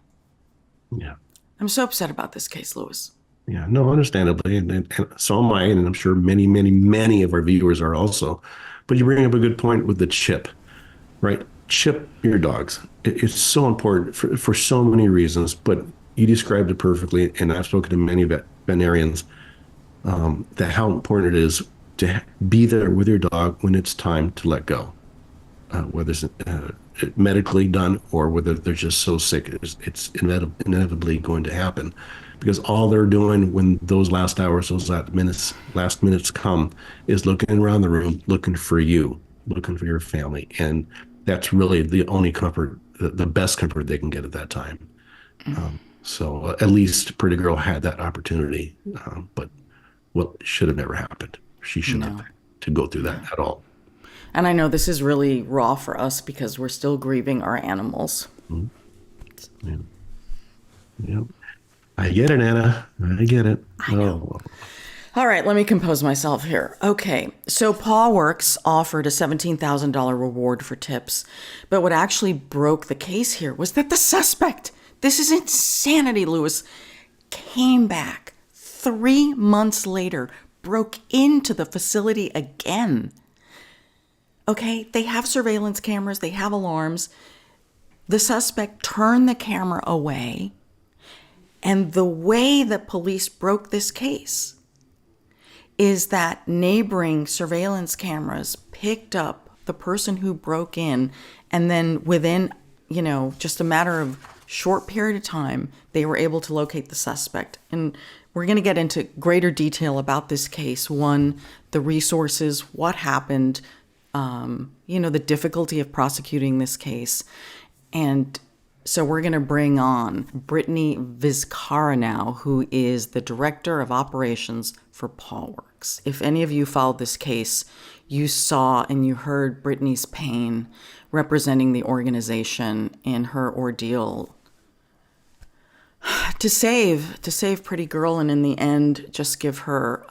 Yeah. I'm so upset about this case, Lewis. Yeah, no, understandably. And so am I, and I'm sure many, many, many of our viewers are also. But you bring up a good point with the chip, right? Chip your dogs. It's so important for so many reasons, but you described it perfectly, and I've spoken to many veterinarians, that how important it is to be there with your dog when it's time to let go, whether it's medically done or whether they're just so sick. It's inevitably going to happen, because all they're doing when those last hours, those last minutes come, is looking around the room, looking for you, looking for your family. And that's really the only comfort, the best comfort they can get at that time. So at least Pretty Girl had that opportunity, but it should have never happened. She shouldn't have to go through that at all. And I know this is really raw for us because we're still grieving our animals. Mm-hmm. Yeah. I get it, Anna. I get it. I know. All right, let me compose myself here. Okay, so Paw Works offered a $17,000 reward for tips, but what actually broke the case here was that the suspect, this is insanity, Lewis, came back 3 months later, broke into the facility again. Okay, they have surveillance cameras, they have alarms. The suspect turned the camera away And the way that police broke this case is that neighboring surveillance cameras picked up the person who broke in, and then within, just a matter of short period of time, they were able to locate the suspect. And we're going to get into greater detail about this case. One, the resources, what happened, the difficulty of prosecuting this case. And so we're going to bring on Brittany Vizcarra now, who is the Director of Operations for Paw Works. If any of you followed this case, you saw and you heard Brittany's pain representing the organization in her ordeal to save Pretty Girl, and in the end, just give her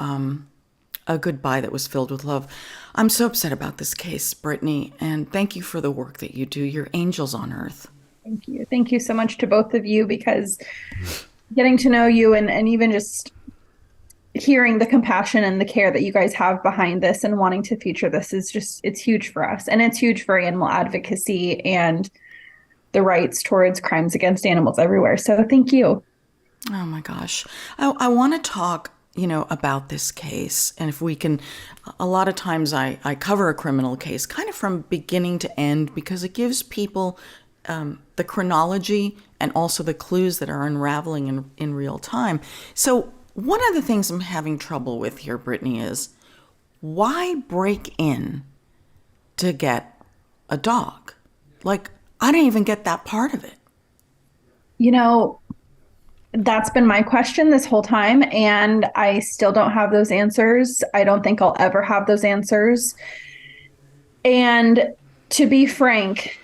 a goodbye that was filled with love. I'm so upset about this case, Brittany, and thank you for the work that you do. You're angels on earth. Thank you. Thank you so much to both of you, because getting to know you and even just hearing the compassion and the care that you guys have behind this and wanting to feature this it's huge for us. And it's huge for animal advocacy and the rights towards crimes against animals everywhere. So thank you. Oh my gosh. I want to talk, about this case. And if we can, a lot of times I cover a criminal case kind of from beginning to end, because it gives people the chronology and also the clues that are unraveling in real time. So one of the things I'm having trouble with here, Brittany, is why break in to get a dog? Like, I didn't even get that part of it. That's been my question this whole time, and I still don't have those answers. I don't think I'll ever have those answers. And to be frank,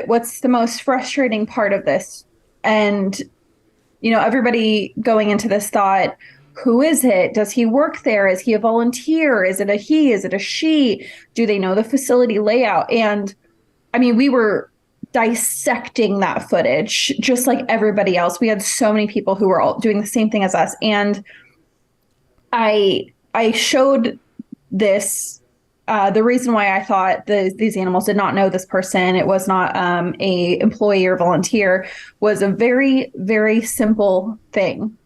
what's the most frustrating part of this, and everybody going into this thought, who is it? Does he work there? Is he a volunteer? Is it a he? Is it a she? Do they know the facility layout? And I mean, we were dissecting that footage just like everybody else. We had so many people who were all doing the same thing as us. And I showed this. The reason why I thought these animals did not know this person, it was not a employee or volunteer, was a very, very simple thing.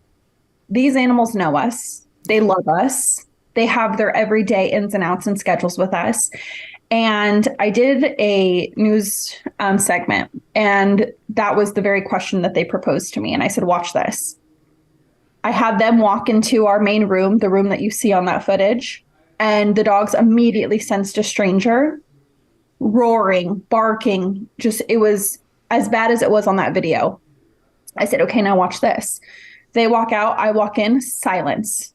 These animals know us. They love us. They have their everyday ins and outs and schedules with us. And I did a news segment, and that was the very question that they proposed to me. And I said, watch this. I had them walk into our main room, the room that you see on that footage. And the dogs immediately sensed a stranger, roaring, barking. It was as bad as it was on that video. I said, okay, now watch this. They walk out, I walk in, silence.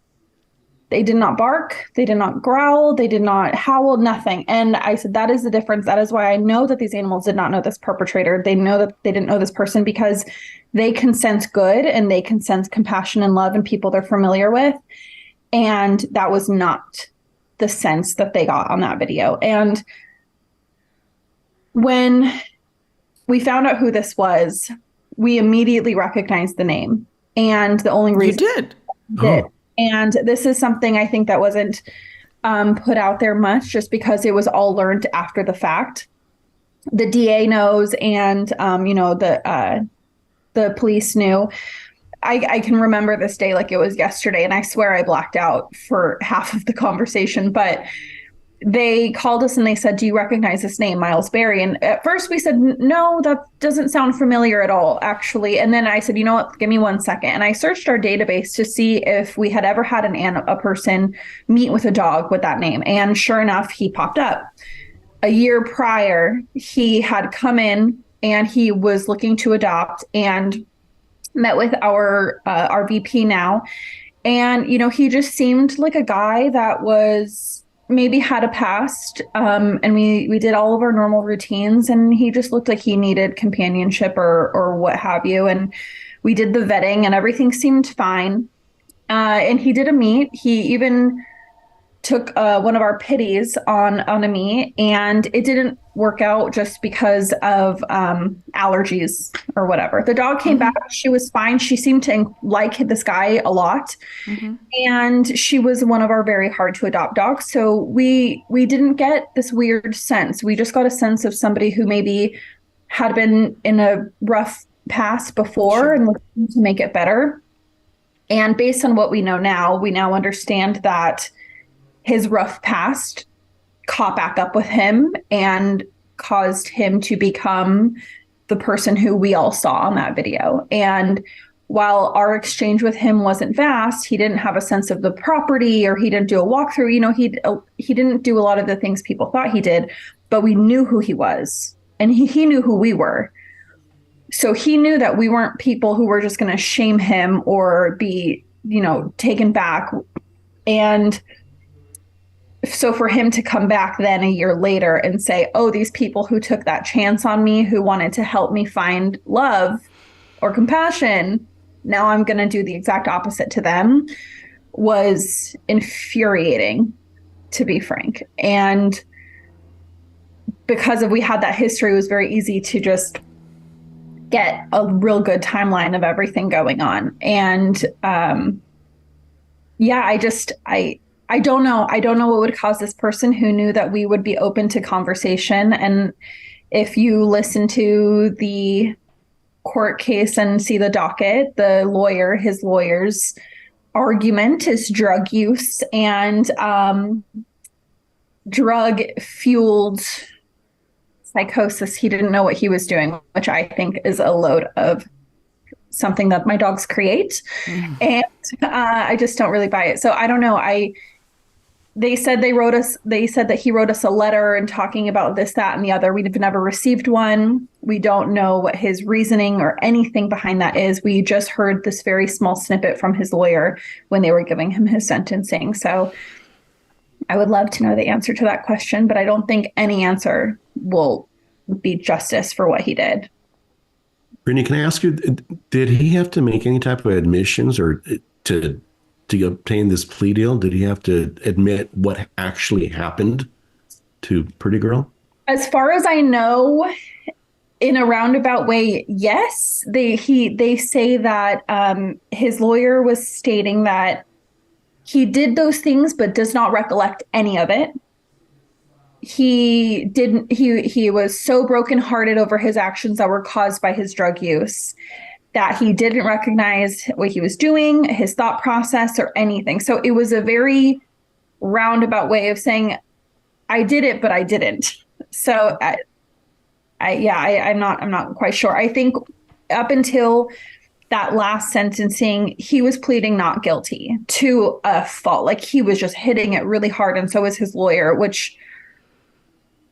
They did not bark. They did not growl. They did not howl, nothing. And I said, that is the difference. That is why I know that these animals did not know this perpetrator. They know that they didn't know this person, because they can sense good and they can sense compassion and love in people they're familiar with. And that was not the sense that they got on that video. And when we found out who this was, we immediately recognized the name. And the only reason you did. Oh. And this is something I think that wasn't put out there much, just because it was all learned after the fact. The DA knows, and the police knew. I can remember this day like it was yesterday, and I swear I blacked out for half of the conversation. But they called us and they said, do you recognize this name, Miles Berry? And at first we said, no, that doesn't sound familiar at all, actually. And then I said, you know what, give me 1 second. And I searched our database to see if we had ever had a person meet with a dog with that name. And sure enough, he popped up. A year prior, he had come in and he was looking to adopt and met with our VP now. And, he just seemed like a guy that was maybe had a past, and we did all of our normal routines, and he just looked like he needed companionship or what have you. And we did the vetting and everything seemed fine. And he did a meet. He even took one of our pitties on a meet, and it didn't work out just because of allergies or whatever. The dog came back. She was fine. She seemed to like this guy a lot. Mm-hmm. And she was one of our very hard to adopt dogs. So we didn't get this weird sense. We just got a sense of somebody who maybe had been in a rough past before Sure. and looking to make it better. And based on what we know now, we now understand that his rough past caught back up with him and caused him to become the person who we all saw on that video. And while our exchange with him wasn't vast, he didn't have a sense of the property, or he didn't do a walkthrough. You know, he didn't do a lot of the things people thought he did, but we knew who he was, and he knew who we were. So he knew that we weren't people who were just going to shame him or be, you know, taken back. And so for him to come back then a year later and say, oh, these people who took that chance on me, who wanted to help me find love or compassion, now I'm going to do the exact opposite to them, was infuriating, to be frank. And because we had that history, it was very easy to just get a real good timeline of everything going on. And I don't know. I don't know what would cause this person who knew that we would be open to conversation. And if you listen to the court case and see the docket, his lawyer's argument is drug use and drug fueled psychosis. He didn't know what he was doing, which I think is a load of something that my dogs create. And I just don't really buy it. So I don't know. They said that he wrote us a letter and talking about this, that, and the other. We've never received one. We don't know what his reasoning or anything behind that is. We just heard this very small snippet from his lawyer when they were giving him his sentencing. So I would love to know the answer to that question, but I don't think any answer will be justice for what he did. Brittany, can I ask you, did he have to make any type of admissions or to obtain this plea deal? Did he have to admit what actually happened to Pretty Girl? As far as I know, in a roundabout way, yes. They say that his lawyer was stating that he did those things but does not recollect any of it. He was so brokenhearted over his actions that were caused by his drug use that he didn't recognize what he was doing, his thought process, or anything. So it was a very roundabout way of saying, I did it, but I didn't. So I'm not quite sure. I think up until that last sentencing, he was pleading not guilty to a fault. Like, he was just hitting it really hard, and so was his lawyer, which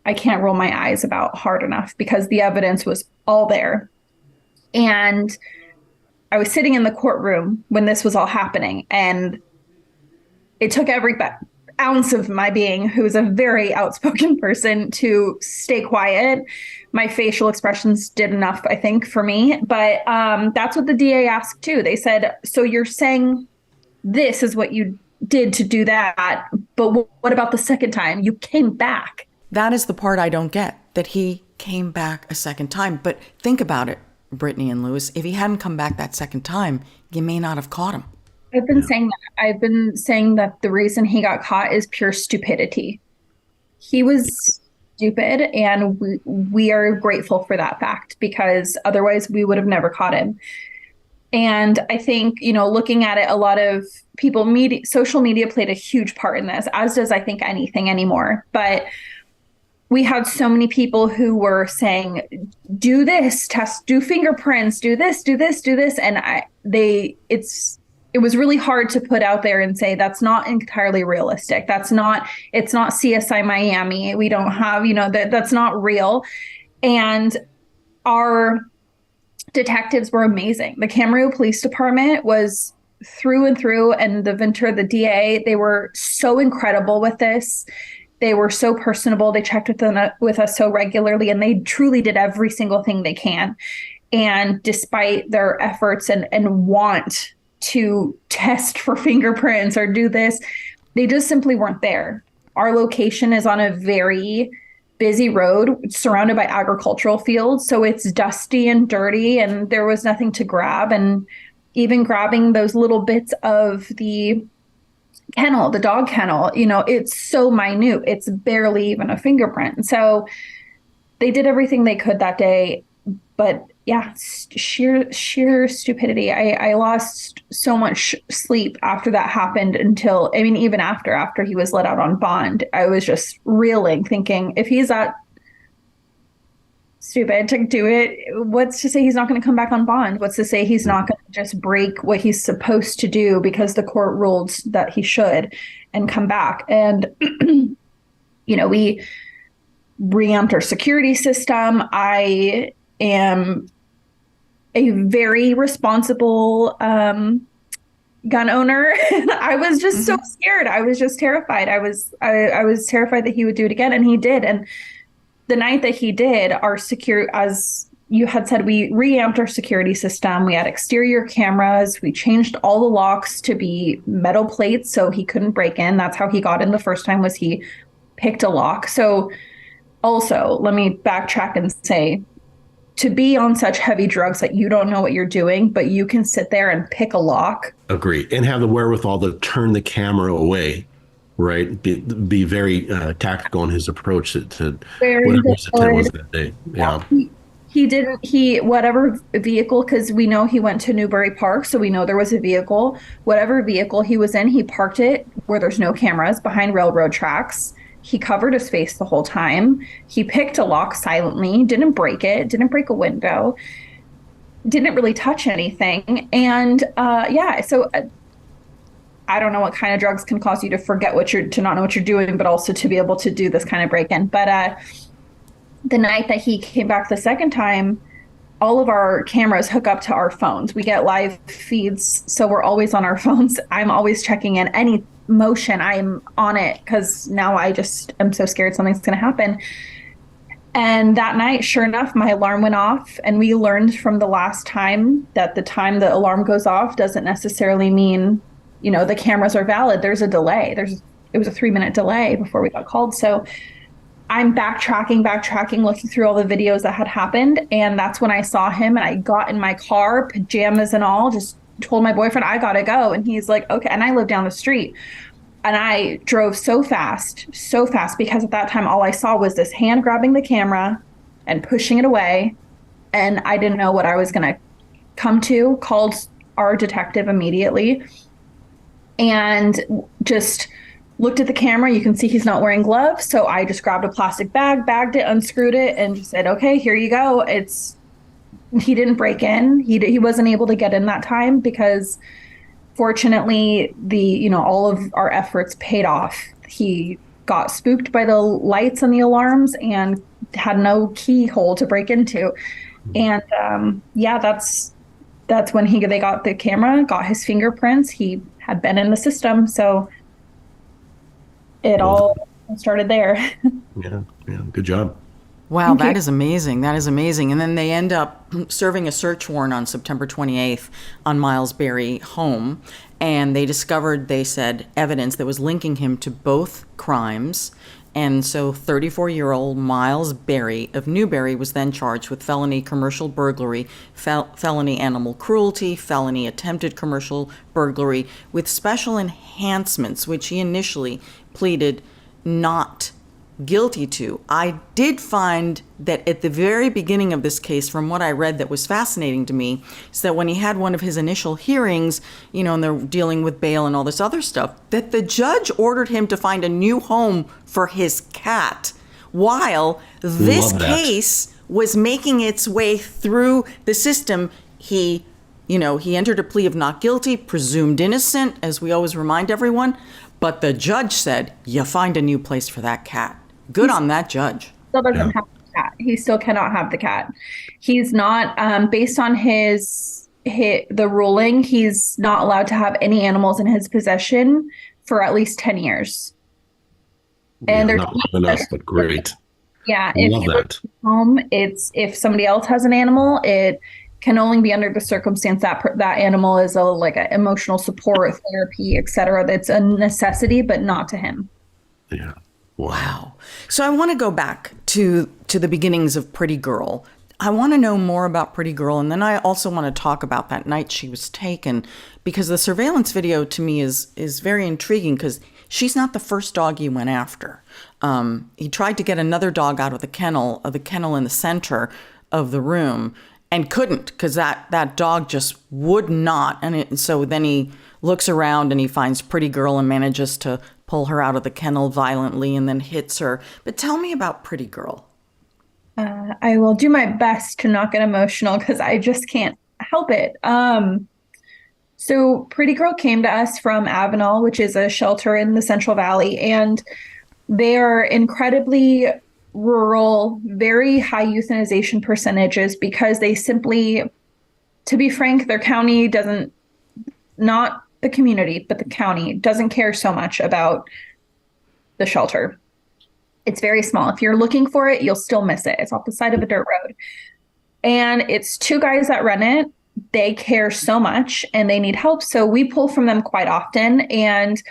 I can't roll my eyes about hard enough because the evidence was all there. And I was sitting in the courtroom when this was all happening, and it took every ounce of my being, who is a very outspoken person, to stay quiet. My facial expressions did enough, I think, for me. But that's what the DA asked too. They said, so you're saying this is what you did to do that, but what about the second time? You came back. That is the part I don't get, that he came back a second time. But think about it, Brittany and Lewis. If he hadn't come back that second time, you may not have caught him. I've been saying that the reason he got caught is pure stupidity. He was stupid, and we are grateful for that fact, because otherwise we would have never caught him. And I think, looking at it, a lot of people, social media played a huge part in this, as does, I think, anything anymore. But we had so many people who were saying, do this test, do fingerprints, do this, do this, do this. And it was really hard to put out there and say, that's not entirely realistic. It's not CSI Miami. We don't have, that's not real. And our detectives were amazing. The Camarillo Police Department was through and through, and the DA, they were so incredible with this. They were so personable. They checked with us so regularly, and they truly did every single thing they can. And despite their efforts and want to test for fingerprints or do this, they just simply weren't there. Our location is on a very busy road surrounded by agricultural fields. So it's dusty and dirty, and there was nothing to grab. And even grabbing those little bits of the kennel, the dog kennel, it's so minute. It's barely even a fingerprint. So they did everything they could that day. But yeah, sheer stupidity. I lost so much sleep after that happened until, I mean, even after he was let out on bond, I was just reeling, thinking, if he's that stupid to do it, what's to say he's not going to come back on bond? What's to say he's not going to just break what he's supposed to do because the court ruled that he should and come back? And, we reamped our security system. I am a very responsible gun owner. I was just so scared. I was just terrified. I was terrified that he would do it again, and he did. And the night that he did, as you had said, we reamped our security system. We had exterior cameras. We changed all the locks to be metal plates so he couldn't break in. That's how he got in the first time, was he picked a lock. So also, let me backtrack and say, to be on such heavy drugs that you don't know what you're doing, but you can sit there and pick a lock. Agree. And have the wherewithal to turn the camera away, right? Be very tactical in his approach to whatever his intent was that day. Yeah. Whatever vehicle, because we know he went to Newbury Park, so we know there was a vehicle. Whatever vehicle he was in, he parked it where there's no cameras, behind railroad tracks. He covered his face the whole time. He picked a lock silently, didn't break it, didn't break a window, didn't really touch anything. And so I don't know what kind of drugs can cause you to forget to not know what you're doing, but also to be able to do this kind of break-in. But the night that he came back the second time, all of our cameras hook up to our phones. We get live feeds, so we're always on our phones. I'm always checking in any motion. I'm on it because now I just am so scared something's going to happen. And that night, sure enough, my alarm went off, and we learned from the last time that the time the alarm goes off doesn't necessarily mean, the cameras are valid. There's a delay. It was a 3-minute delay before we got called. So I'm backtracking, looking through all the videos that had happened. And that's when I saw him, and I got in my car, pajamas and all, just told my boyfriend, I gotta go. And he's like, okay. And I live down the street, and I drove so fast, because at that time, all I saw was this hand grabbing the camera and pushing it away. And I didn't know what I was going to come to. Called our detective immediately and just looked at the camera. You can see he's not wearing gloves. So I just grabbed a plastic bag, bagged it, unscrewed it, and just said, okay, here you go. He didn't break in. He wasn't able to get in that time because fortunately all of our efforts paid off. He got spooked by the lights and the alarms and had no keyhole to break into. And that's when they got the camera, got his fingerprints. He had been in the system. So it all started there. Yeah. Good job. Wow, that is amazing. That is amazing. And then they end up serving a search warrant on September 28th on Miles Berry home. And they discovered, they said, evidence that was linking him to both crimes. And so 34-year-old Miles Berry of Newbury was then charged with felony commercial burglary, felony animal cruelty, felony attempted commercial burglary with special enhancements, which he initially pleaded not guilty to. I did find that at the very beginning of this case, from what I read that was fascinating to me, is that when he had one of his initial hearings, and they're dealing with bail and all this other stuff, that the judge ordered him to find a new home for his cat while this case was making its way through the system. He entered a plea of not guilty, presumed innocent, as we always remind everyone, but the judge said, you find a new place for that cat. Good on that judge. Still doesn't have the cat. He still cannot have the cat. He's not, based on the ruling, he's not allowed to have any animals in his possession for at least 10 years. And there's not enough, but great. Yeah, love that. Home, if somebody else has an animal, it can only be under the circumstance that that animal is like a emotional support, therapy, etc. That's a necessity, but not to him. Yeah. Wow. So I want to go back to the beginnings of Pretty Girl. I want to know more about Pretty Girl, and then I also want to talk about that night she was taken, because the surveillance video to me is very intriguing, because she's not the first dog he went after. He tried to get another dog out of the kennel in the center of the room and couldn't, because that dog just would not. And so then he looks around and he finds Pretty Girl and manages to pull her out of the kennel violently and then hits her. But tell me about Pretty Girl. I will do my best to not get emotional because I just can't help it. So Pretty Girl came to us from Avenal, which is a shelter in the Central Valley, and they are incredibly rural, very high euthanization percentages because they simply, to be frank, their county doesn't, not the community, but the county doesn't care so much about the shelter. It's very small. If you're looking for it, you'll still miss it. It's off the side of a dirt road. And it's two guys that run it. They care so much and they need help. So we pull from them quite often. And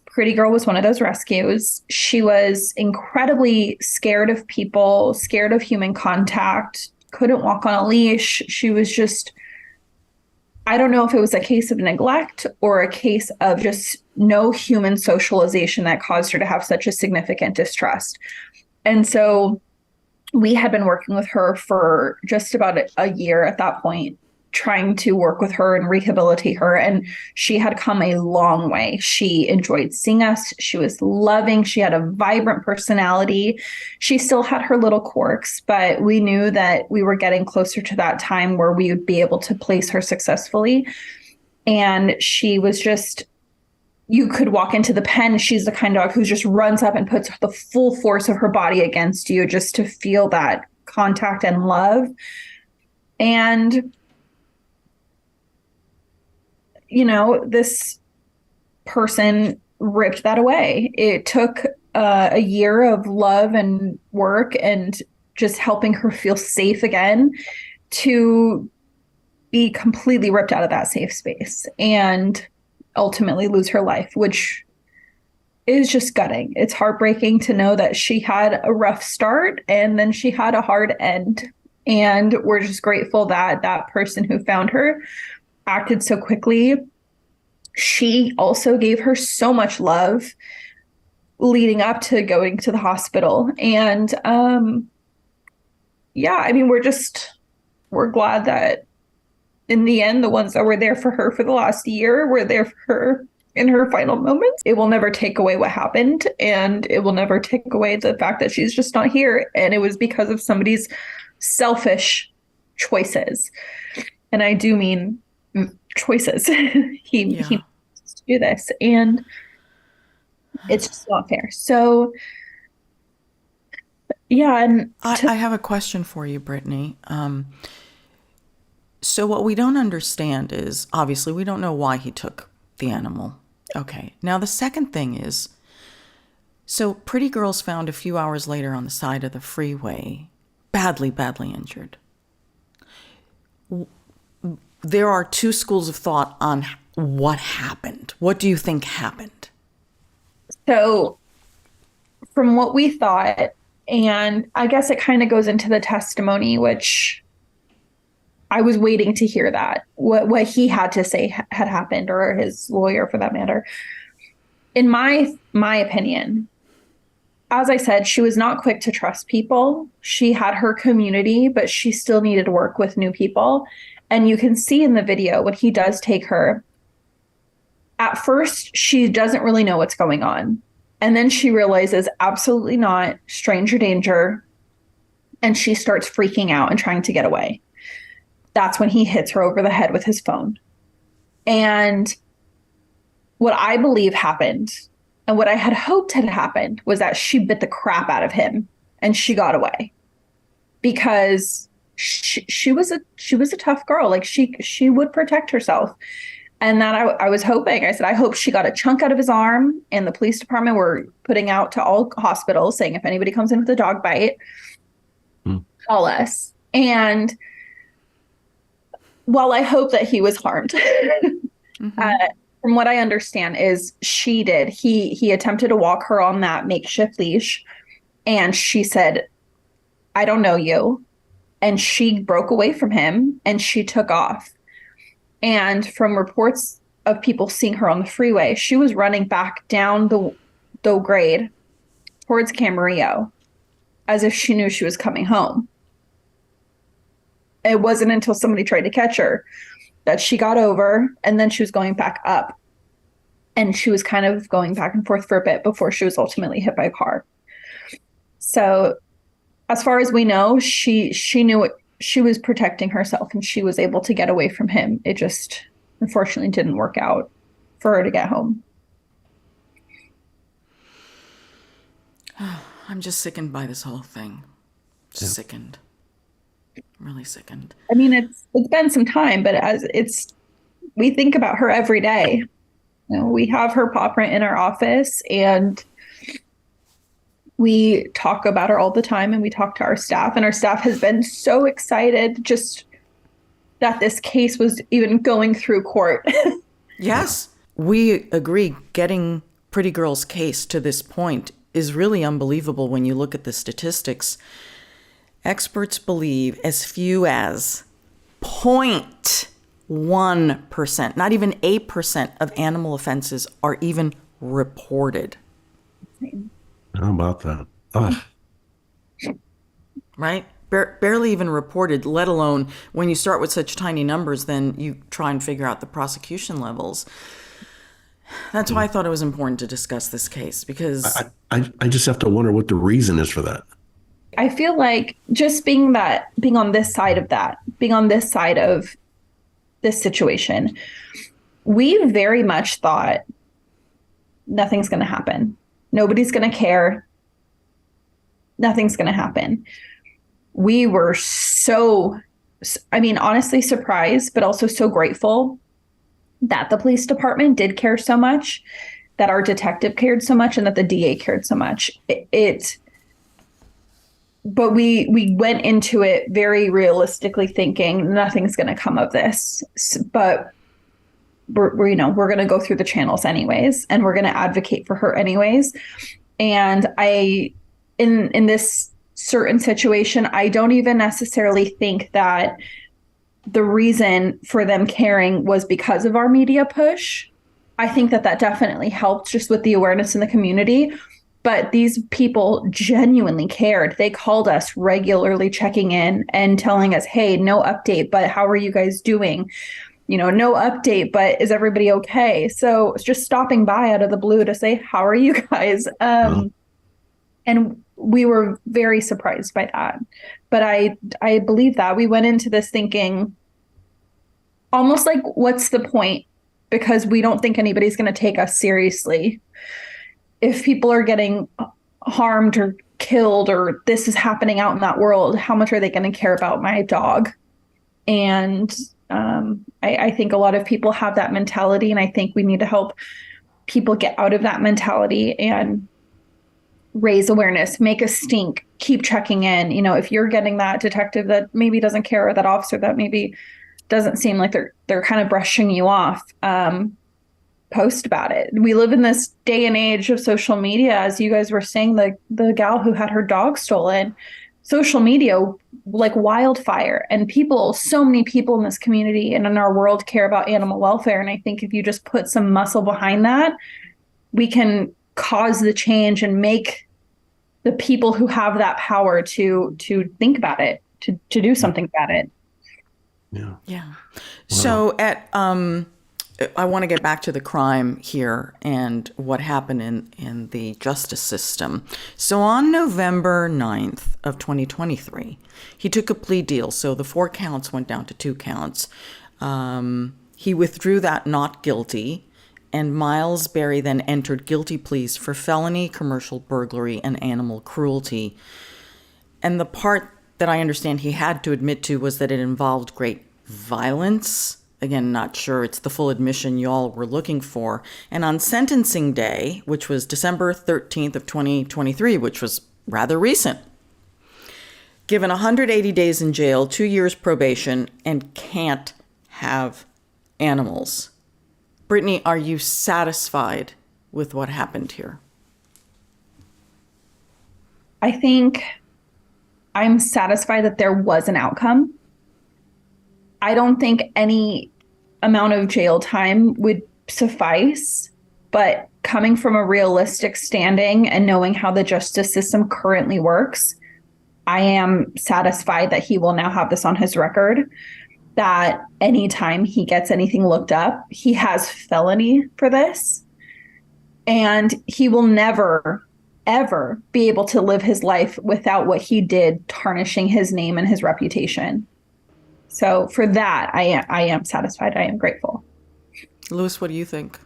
Pretty Girl was one of those rescues. She was incredibly scared of people, scared of human contact, couldn't walk on a leash. She was just, I don't know if it was a case of neglect or a case of just no human socialization that caused her to have such a significant distrust. And so we had been working with her for just about a year at that point, trying to work with her and rehabilitate her. And she had come a long way. She enjoyed seeing us. She was loving. She had a vibrant personality. She still had her little quirks, but we knew that we were getting closer to that time where we would be able to place her successfully. And she was just, you could walk into the pen. She's the kind of dog who just runs up and puts the full force of her body against you just to feel that contact and love. And you know, this person ripped that away. It took a year of love and work and just helping her feel safe again to be completely ripped out of that safe space and ultimately lose her life, which is just gutting. It's heartbreaking to know that she had a rough start and then she had a hard end. And we're just grateful that that person who found her acted so quickly. She also gave her so much love leading up to going to the hospital. And yeah, I mean, we're glad that in the end, the ones that were there for her for the last year were there for her in her final moments. It will never take away what happened, and it will never take away the fact that she's just not here. And it was because of somebody's selfish choices. And I do mean choices. He wants to do this, and it's just not fair. So yeah, and I have a question for you, Brittany. So what we don't understand is, obviously, we don't know why he took the animal. Okay. Now, the second thing is, so Pretty Girl's found a few hours later on the side of the freeway, badly, badly injured. There are two schools of thought on what happened. What do you think happened? So from what we thought, and I guess it kind of goes into the testimony, which I was waiting to hear that, what he had to say had happened, or his lawyer for that matter. In my opinion, as I said, she was not quick to trust people. She had her community, but she still needed to work with new people. And you can see in the video when he does take her, at first, she doesn't really know what's going on. And then she realizes absolutely not, stranger danger. And she starts freaking out and trying to get away. That's when he hits her over the head with his phone. And what I believe happened, and what I had hoped had happened, was that she bit the crap out of him and she got away. Because she was a tough girl. Like she would protect herself. And that I was hoping, I said, I hope she got a chunk out of his arm, and the police department were putting out to all hospitals saying, if anybody comes in with a dog bite, call us. And while I hope that he was harmed, from what I understand is he attempted to walk her on that makeshift leash, and she said, I don't know you. And she broke away from him and she took off. And from reports of people seeing her on the freeway, she was running back down the grade towards Camarillo as if she knew she was coming home. It wasn't until somebody tried to catch her that she got over, and then she was going back up. And she was kind of going back and forth for a bit before she was ultimately hit by a car. So as far as we know, she knew what she was protecting herself, and she was able to get away from him. It just unfortunately didn't work out for her to get home. I'm just sickened by this whole thing. Just sickened. Really sickened. I mean, it's been some time, but we think about her every day. You know, we have her paw print in our office, and we talk about her all the time, and we talk to our staff, and our staff has been so excited just that this case was even going through court. Yes, we agree. Getting Pretty Girl's case to this point is really unbelievable when you look at the statistics. Experts believe as few as 0.1%, not even 8% of animal offenses are even reported. How about that? Ugh. Right? Barely even reported, let alone when you start with such tiny numbers, then you try and figure out the prosecution levels. That's why I thought it was important to discuss this case, because I just have to wonder what the reason is for that. I feel like just being on this side of that, being on this side of this situation, we very much thought nothing's going to happen. Nobody's going to care. Nothing's going to happen. We were honestly surprised, but also so grateful that the police department did care so much, that our detective cared so much, and that the DA cared so much. But we went into it very realistically thinking nothing's going to come of this. But we're going to go through the channels anyways, and we're going to advocate for her anyways. And in this certain situation, I don't even necessarily think that the reason for them caring was because of our media push. I think that definitely helped just with the awareness in the community. But these people genuinely cared. They called us regularly, checking in and telling us, hey, no update, but how are you guys doing? No update, but is everybody okay? So it's just stopping by out of the blue to say, how are you guys? And we were very surprised by that. But I believe that we went into this thinking almost like, what's the point? Because we don't think anybody's going to take us seriously. If people are getting harmed or killed, or this is happening out in that world, how much are they going to care about my dog? And I think a lot of people have that mentality, and I think we need to help people get out of that mentality and raise awareness, make a stink, keep checking in. If you're getting that detective that maybe doesn't care, or that officer that maybe doesn't seem like they're kind of brushing you off, post about it. We live in this day and age of social media, as you guys were saying, the gal who had her dog stolen, social media like wildfire, and so many people in this community and in our world care about animal welfare. And I think if you just put some muscle behind that, we can cause the change and make the people who have that power to think about it, to do something about it. Yeah. So I want to get back to the crime here and what happened in the justice system. So on November 9th of 2023, he took a plea deal. So the 4 counts went down to 2 counts. He withdrew that not guilty, and Miles Berry then entered guilty pleas for felony, commercial burglary, and animal cruelty. And the part that I understand he had to admit to was that it involved great violence. Again, not sure it's the full admission y'all were looking for. And on sentencing day, which was December 13th of 2023, which was rather recent, given 180 days in jail, 2 years probation, and can't have animals. Brittany, are you satisfied with what happened here? I think I'm satisfied that there was an outcome. I don't think any amount of jail time would suffice, but coming from a realistic standing and knowing how the justice system currently works, I am satisfied that he will now have this on his record, that anytime he gets anything looked up, he has felony for this. And he will never, ever be able to live his life without what he did tarnishing his name and his reputation. So for that, I am satisfied. I am grateful. Louis, what do you think?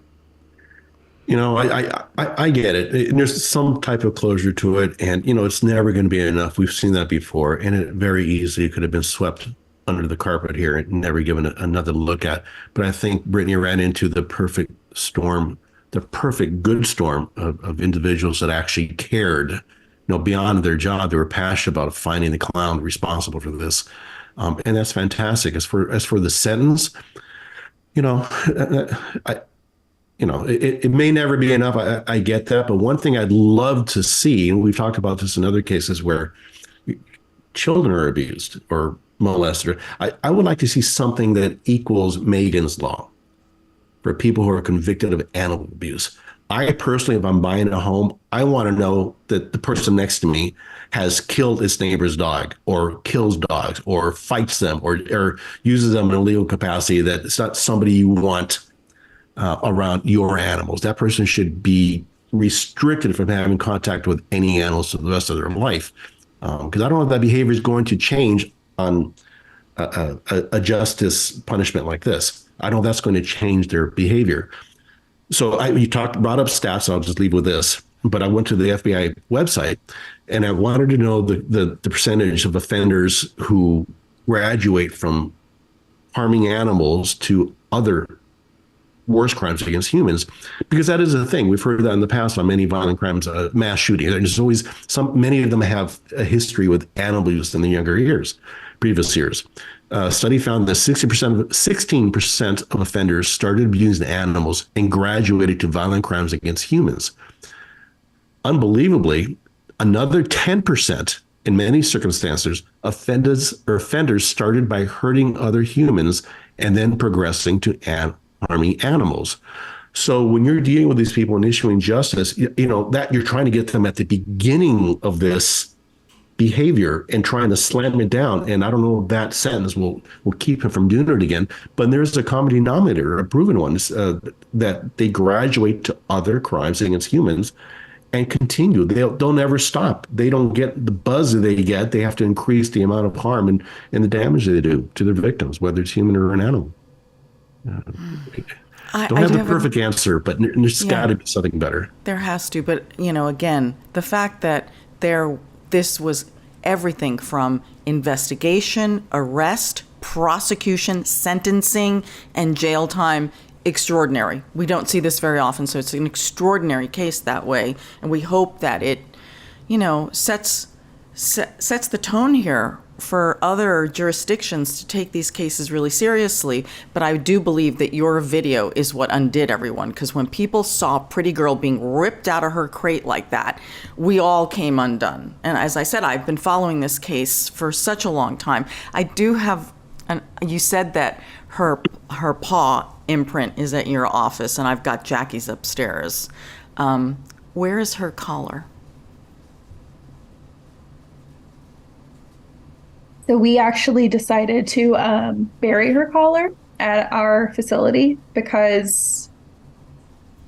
You know, I get it. There's some type of closure to it. And, you know, it's never going to be enough. We've seen that before. And it very easily could have been swept under the carpet here and never given another look at. But I think Brittany ran into the perfect storm, the perfect good storm of individuals that actually cared, you know, beyond their job. They were passionate about finding the clown responsible for this. And that's fantastic. As for the sentence, you know, it may never be enough. I get that. But one thing I'd love to see, and we've talked about this in other cases where children are abused or molested, I would like to see something that equals Megan's Law for people who are convicted of animal abuse. I personally, if I'm buying a home, I want to know that the person next to me has killed its neighbor's dog or kills dogs or fights them or uses them in a legal capacity, that it's not somebody you want around your animals. That person should be restricted from having contact with any animals for the rest of their life. Because I don't know if that behavior is going to change on a justice punishment like this. I don't know if that's going to change their behavior. So you brought up stats, I'll just leave with this. But I went to the FBI website and I wanted to know the percentage of offenders who graduate from harming animals to other worse crimes against humans, because that is a thing. We've heard that in the past on many violent crimes, mass shooting. There's always many of them have a history with animal abuse in the previous years. Study found that 16% of offenders started abusing animals and graduated to violent crimes against humans. Unbelievably, another 10% in many circumstances, offenders started by hurting other humans and then progressing to harming animals. So when you're dealing with these people and issuing justice, you know, that you're trying to get them at the beginning of this behavior and trying to slam it down. And I don't know if that sentence will keep him from doing it again. But there's a common denominator, a proven one, that they graduate to other crimes against humans and continue. They'll never stop. They don't get the buzz that they get. They have to increase the amount of harm and the damage they do to their victims, whether it's human or an animal. I don't have a perfect answer, but there's got to be something better. There has to. But, you know, again, the fact that this was everything from investigation, arrest, prosecution, sentencing, and jail time, extraordinary. We don't see this very often, so it's an extraordinary case that way. And we hope that it, you know, sets the tone here for other jurisdictions to take these cases really seriously. But I do believe that your video is what undid everyone, because when people saw Pretty Girl being ripped out of her crate like that, we all came undone. And as I said, I've been following this case for such a long time. I do have, you said that her paw imprint is at your office, and I've got Jackie's upstairs. Where is her collar? So we actually decided to bury her collar at our facility because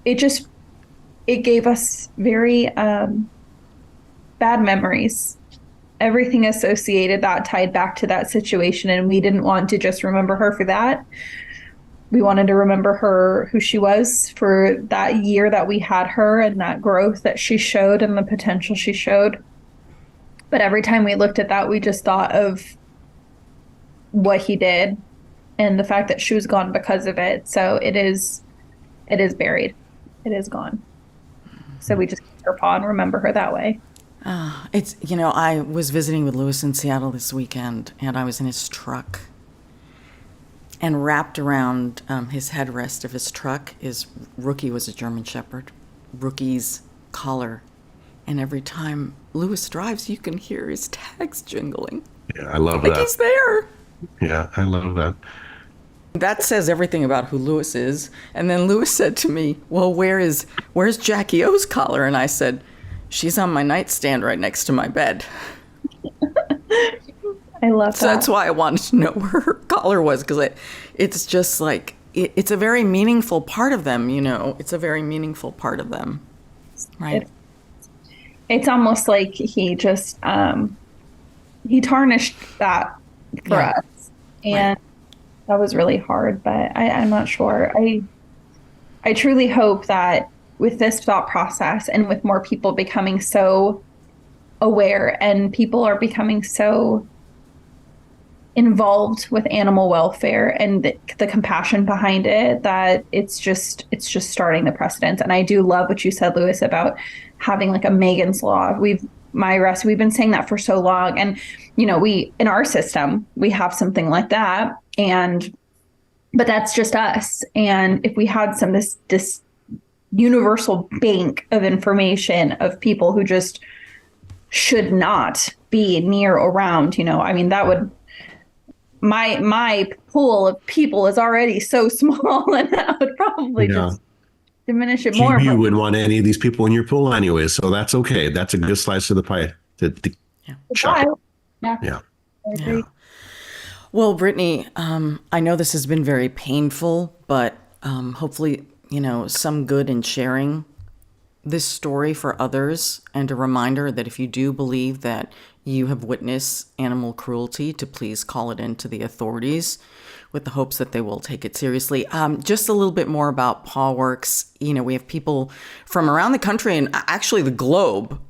it gave us very bad memories. Everything associated that tied back to that situation, and we didn't want to just remember her for that. We wanted to remember her, who she was for that year that we had her and that growth that she showed and the potential she showed. But every time we looked at that, we just thought of what he did and the fact that she was gone because of it. So it is buried. It is gone. So we just keep her paw and remember her that way. It's, you know, I was visiting with Louis in Seattle this weekend, and I was in his truck. And wrapped around his headrest of his truck Rookie was a German Shepherd, Rookie's collar. And every time Louis drives, you can hear his tags jingling. Yeah, I love that. Like he's there. Yeah, I love that. That says everything about who Louis is. And then Louis said to me, well, where's Jackie O's collar? And I said, she's on my nightstand right next to my bed. I love that. So that's why I wanted to know where her collar was, because it's just like, it's a very meaningful part of them, It's a very meaningful part of them, right? It's almost like he just, he tarnished that for us. And that was really hard, but I'm not sure. I truly hope that with this thought process and with more people becoming so aware and people are becoming so involved with animal welfare and the compassion behind it, that it's just starting the precedent. And I do love what you said, Lewis, about having like a Megan's Law. We've been saying that for so long. And, we, in our system, we have something like that. But that's just us. And if we had this universal bank of information of people who just should not be near around, that would, my pool of people is already so small, and that would probably just diminish it more. You wouldn't want any of these people in your pool anyway, so that's okay. That's a good slice of the pie to chuck it. Yeah. Well, Brittany, I know this has been very painful, but hopefully, some good in sharing this story for others, and a reminder that if you do believe that you have witnessed animal cruelty, to please call it in to the authorities, with the hopes that they will take it seriously. Just a little bit more about Paw Works. We have people from around the country and actually the globe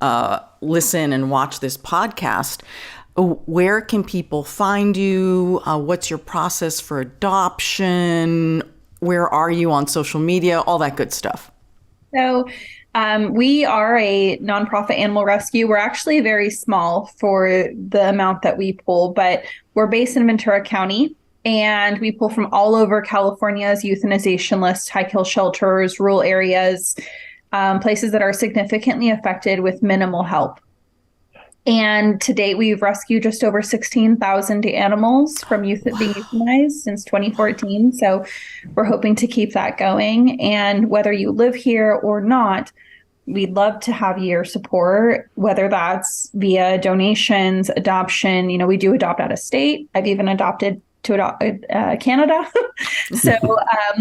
listen and watch this podcast. Where can people find you? What's your process for adoption? Where are you on social media? All that good stuff. So we are a nonprofit animal rescue. We're actually very small for the amount that we pull, but we're based in Ventura County, and we pull from all over California's euthanization list, high kill shelters, rural areas, places that are significantly affected with minimal help. And to date, we've rescued just over 16,000 animals from being euthanized since 2014. So we're hoping to keep that going. And whether you live here or not, we'd love to have your support, whether that's via donations, adoption. We do adopt out of state. I've even adopted to Canada. So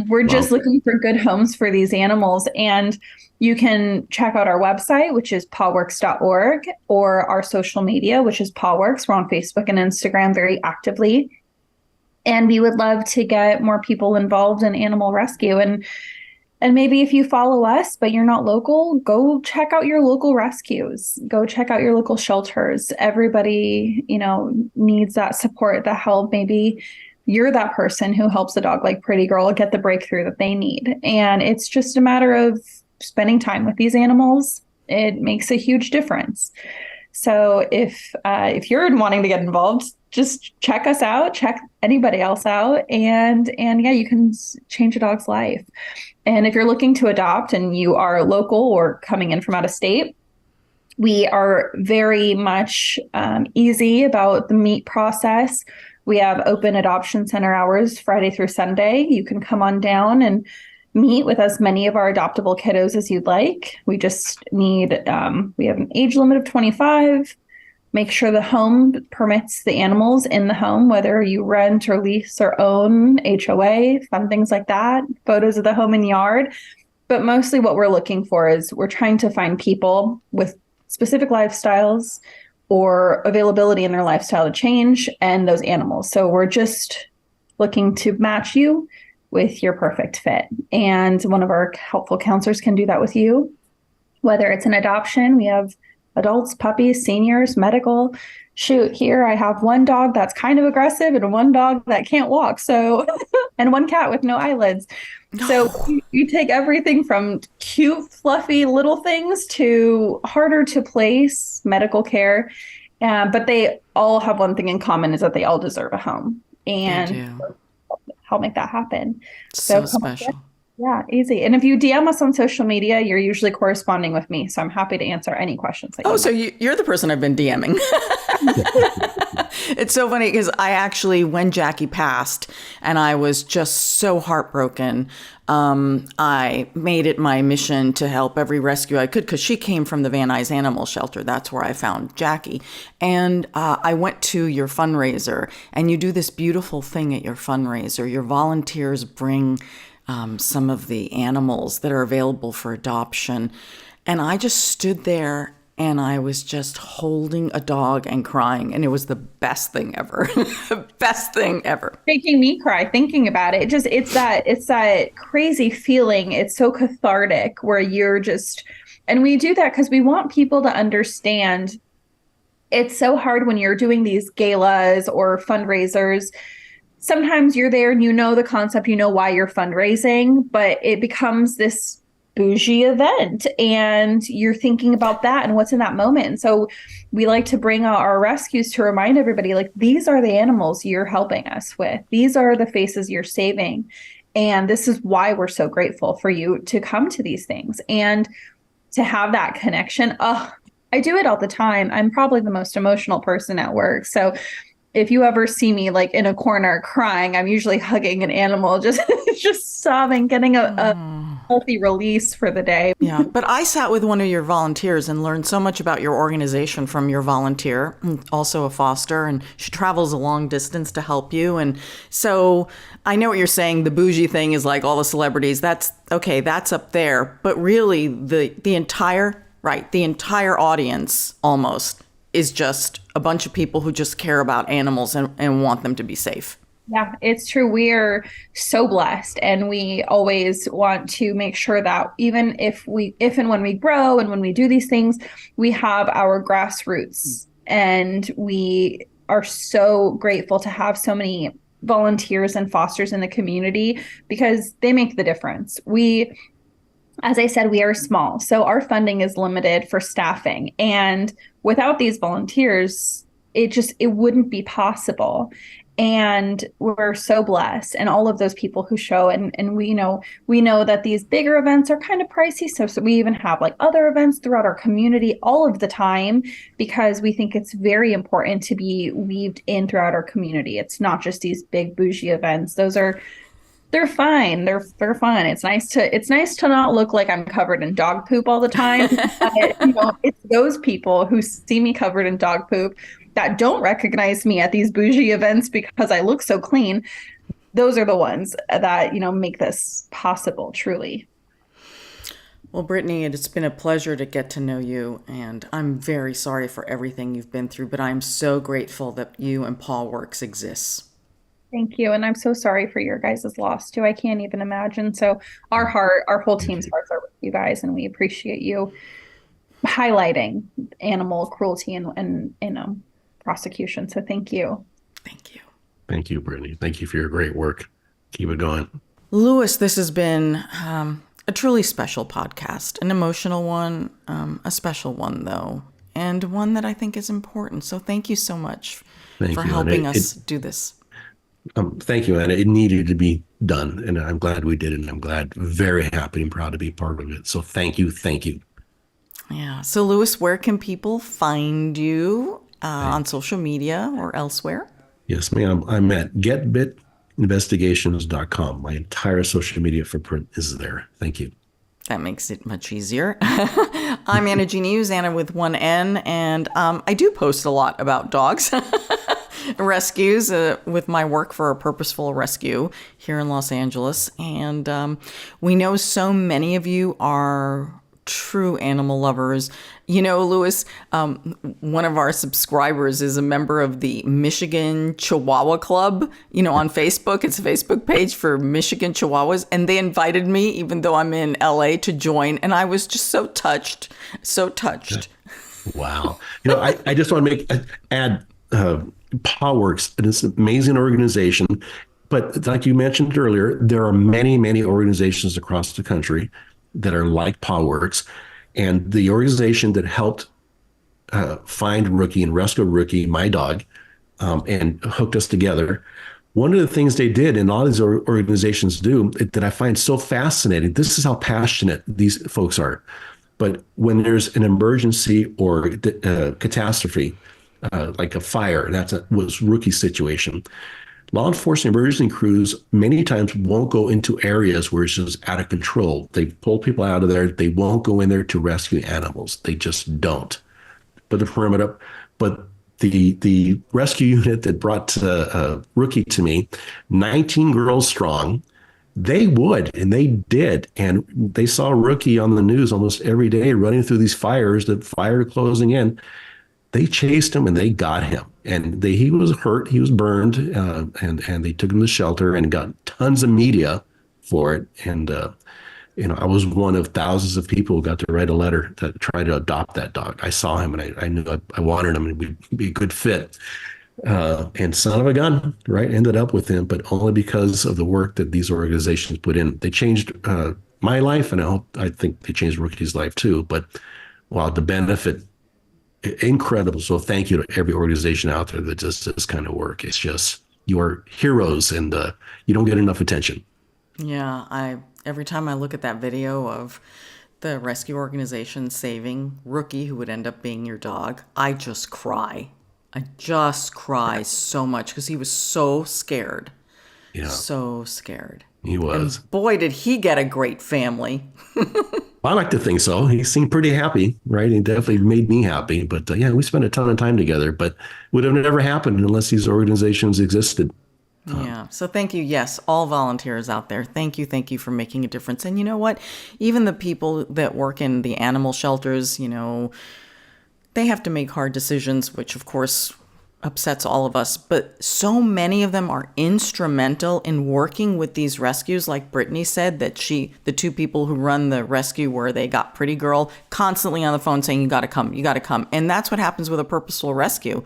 we're just looking for good homes for these animals. And you can check out our website, which is pawworks.org, or our social media, which is Paw Works. We're on Facebook and Instagram very actively. And we would love to get more people involved in animal rescue. And maybe if you follow us, but you're not local, go check out your local rescues. Go check out your local shelters. Everybody, needs that support, that help. Maybe you're that person who helps a dog like Pretty Girl get the breakthrough that they need. And it's just a matter of spending time with these animals. It makes a huge difference. So if you're wanting to get involved, just check us out, check anybody else out, and you can change a dog's life. And if you're looking to adopt and you are local or coming in from out of state, we are very much easy about the meet process. We have open adoption center hours Friday through Sunday. You can come on down and meet with as many of our adoptable kiddos as you'd like. We just need, we have an age limit of 25. Make sure the home permits the animals in the home, whether you rent or lease or own, HOA, fun things like that, photos of the home and yard. But mostly what we're looking for is we're trying to find people with specific lifestyles or availability in their lifestyle to change, and those animals. So we're just looking to match you with your perfect fit. And one of our helpful counselors can do that with you, whether it's an adoption. We have adults, puppies, seniors, medical. Shoot, here I have one dog that's kind of aggressive and one dog that can't walk. So, and one cat with no eyelids. So you take everything from cute, fluffy little things to harder to place medical care. But they all have one thing in common, is that they all deserve a home. And help make that happen. So special. Yeah, easy. And if you DM us on social media, you're usually corresponding with me. So I'm happy to answer any questions that you Oh, have. so you're the person I've been DMing. It's so funny because I actually, when Jackie passed and I was just so heartbroken, I made it my mission to help every rescue I could because she came from the Van Nuys Animal Shelter. That's where I found Jackie. And I went to your fundraiser, and you do this beautiful thing at your fundraiser. Your volunteers bring some of the animals that are available for adoption. And I just stood there and I was just holding a dog and crying. And it was the best thing ever. Best thing ever. Making me cry thinking about it. It's that crazy feeling. It's so cathartic where you're just, and we do that because we want people to understand it's so hard when you're doing these galas or fundraisers. Sometimes you're there and you know the concept, you know why you're fundraising, but it becomes this bougie event and you're thinking about that and what's in that moment. And so we like to bring out our rescues to remind everybody, like, these are the animals you're helping us with. These are the faces you're saving. And this is why we're so grateful for you to come to these things and to have that connection. Oh, I do it all the time. I'm probably the most emotional person at work. So if you ever see me like in a corner crying, I'm usually hugging an animal, just sobbing, getting a healthy release for the day. Yeah, but I sat with one of your volunteers and learned so much about your organization from your volunteer, also a foster, and she travels a long distance to help you. And so I know what you're saying. The bougie thing is like all the celebrities. That's okay. That's up there. But really, the entire audience almost is just a bunch of people who just care about animals and want them to be safe. Yeah, it's true. We're so blessed, and we always want to make sure that even if and when we grow and when we do these things, we have our grassroots. And we are so grateful to have so many volunteers and fosters in the community because they make the difference. As I said, we are small, so our funding is limited for staffing. And without these volunteers, it wouldn't be possible. And we're so blessed. And all of those people who show, and we know that these bigger events are kind of pricey. So we even have like other events throughout our community all of the time because we think it's very important to be weaved in throughout our community. It's not just these big bougie events. They're fine. They're fun. It's nice to not look like I'm covered in dog poop all the time. But, it's those people who see me covered in dog poop that don't recognize me at these bougie events because I look so clean. Those are the ones that, make this possible, truly. Well, Brittany, it's been a pleasure to get to know you, and I'm very sorry for everything you've been through, but I'm so grateful that you and Paw Works exists. Thank you. And I'm so sorry for your guys' loss too. I can't even imagine. So our whole team's hearts are with you guys, and we appreciate you highlighting animal cruelty and prosecution. So thank you. Thank you. Thank you, Brittany. Thank you for your great work. Keep it going. Louis, this has been a truly special podcast, an emotional one, a special one though, and one that I think is important. So thank you so much for helping us do this. Thank you, Anna. It needed to be done, and I'm glad we did it, and I'm very happy and proud to be part of it. So thank you. Yeah. So, Louis, where can people find you on social media or elsewhere? Yes, ma'am. I'm at getbitinvestigations.com. My entire social media footprint is there. Thank you. That makes it much easier. I'm Anna G. News, Anna with one N, and I do post a lot about dogs. Rescues with my work for a purposeful rescue here in Los Angeles. And we know so many of you are true animal lovers. Louis, one of our subscribers is a member of the Michigan Chihuahua Club, on Facebook. It's a Facebook page for Michigan Chihuahuas. And they invited me, even though I'm in LA, to join. And I was just so touched. Wow. I just want to add Paw Works, and it's an amazing organization. But like you mentioned earlier, there are many, many organizations across the country that are like Paw Works. And the organization that helped find Rookie and rescue Rookie, my dog, and hooked us together one of the things they did, and all these organizations do, that I find so fascinating, this is how passionate these folks are. But when there's an emergency or catastrophe, like a fire, was Rookie's situation. Law enforcement emergency crews many times won't go into areas where it's just out of control. They pull people out of there. They won't go in there to rescue animals. They just don't. Put the perimeter. But the rescue unit that brought Rookie to me, 19 girls strong, they would, and they did. And they saw Rookie on the news almost every day running through these fires, the fire closing in. They chased him and they got him. And he was hurt, he was burned, and they took him to shelter and got tons of media for it. And I was one of thousands of people who got to write a letter to try to adopt that dog. I saw him and I knew I wanted him and he'd be a good fit. And son of a gun, right, ended up with him, but only because of the work that these organizations put in. They changed my life, and I think they changed Rookie's life too. But wow, the benefit, incredible. So thank you to every organization out there that does this kind of work. It's just, you are heroes, and you don't get enough attention. Yeah, every time I look at that video of the rescue organization saving Rookie, who would end up being your dog, I just cry. I just cry so much because he was so scared. Yeah. So scared. He was. And boy, did he get a great family. I like to think so. He seemed pretty happy, right? He definitely made me happy. But yeah, we spent a ton of time together, but would have never happened unless these organizations existed. Yeah. So thank you. Yes, all volunteers out there. Thank you for making a difference. And you know what? Even the people that work in the animal shelters, they have to make hard decisions, which of course upsets all of us. But so many of them are instrumental in working with these rescues. Like Brittany said, that the two people who run the rescue where they got Pretty Girl, constantly on the phone saying, you got to come, you got to come. And that's what happens with a purposeful rescue.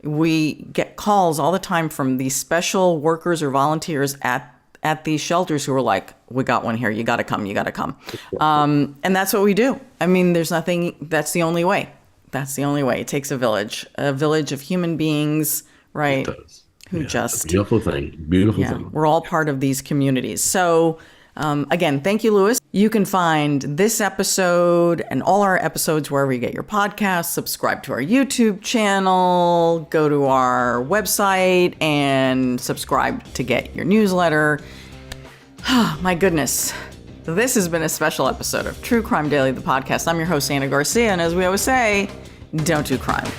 We get calls all the time from these special workers or volunteers at these shelters who are like, we got one here, you got to come, you got to come. And that's what we do. I mean, that's the only way. That's the only way. It takes a village of human beings, right? It does. Who just beautiful thing. We're all part of these communities. So again, thank you, Louis. You can find this episode and all our episodes wherever you get your podcasts. Subscribe to our YouTube channel, go to our website, and subscribe to get your newsletter. My goodness. This has been a special episode of True Crime Daily, the podcast. I'm your host, Ana Garcia, and as we always say, don't do crime.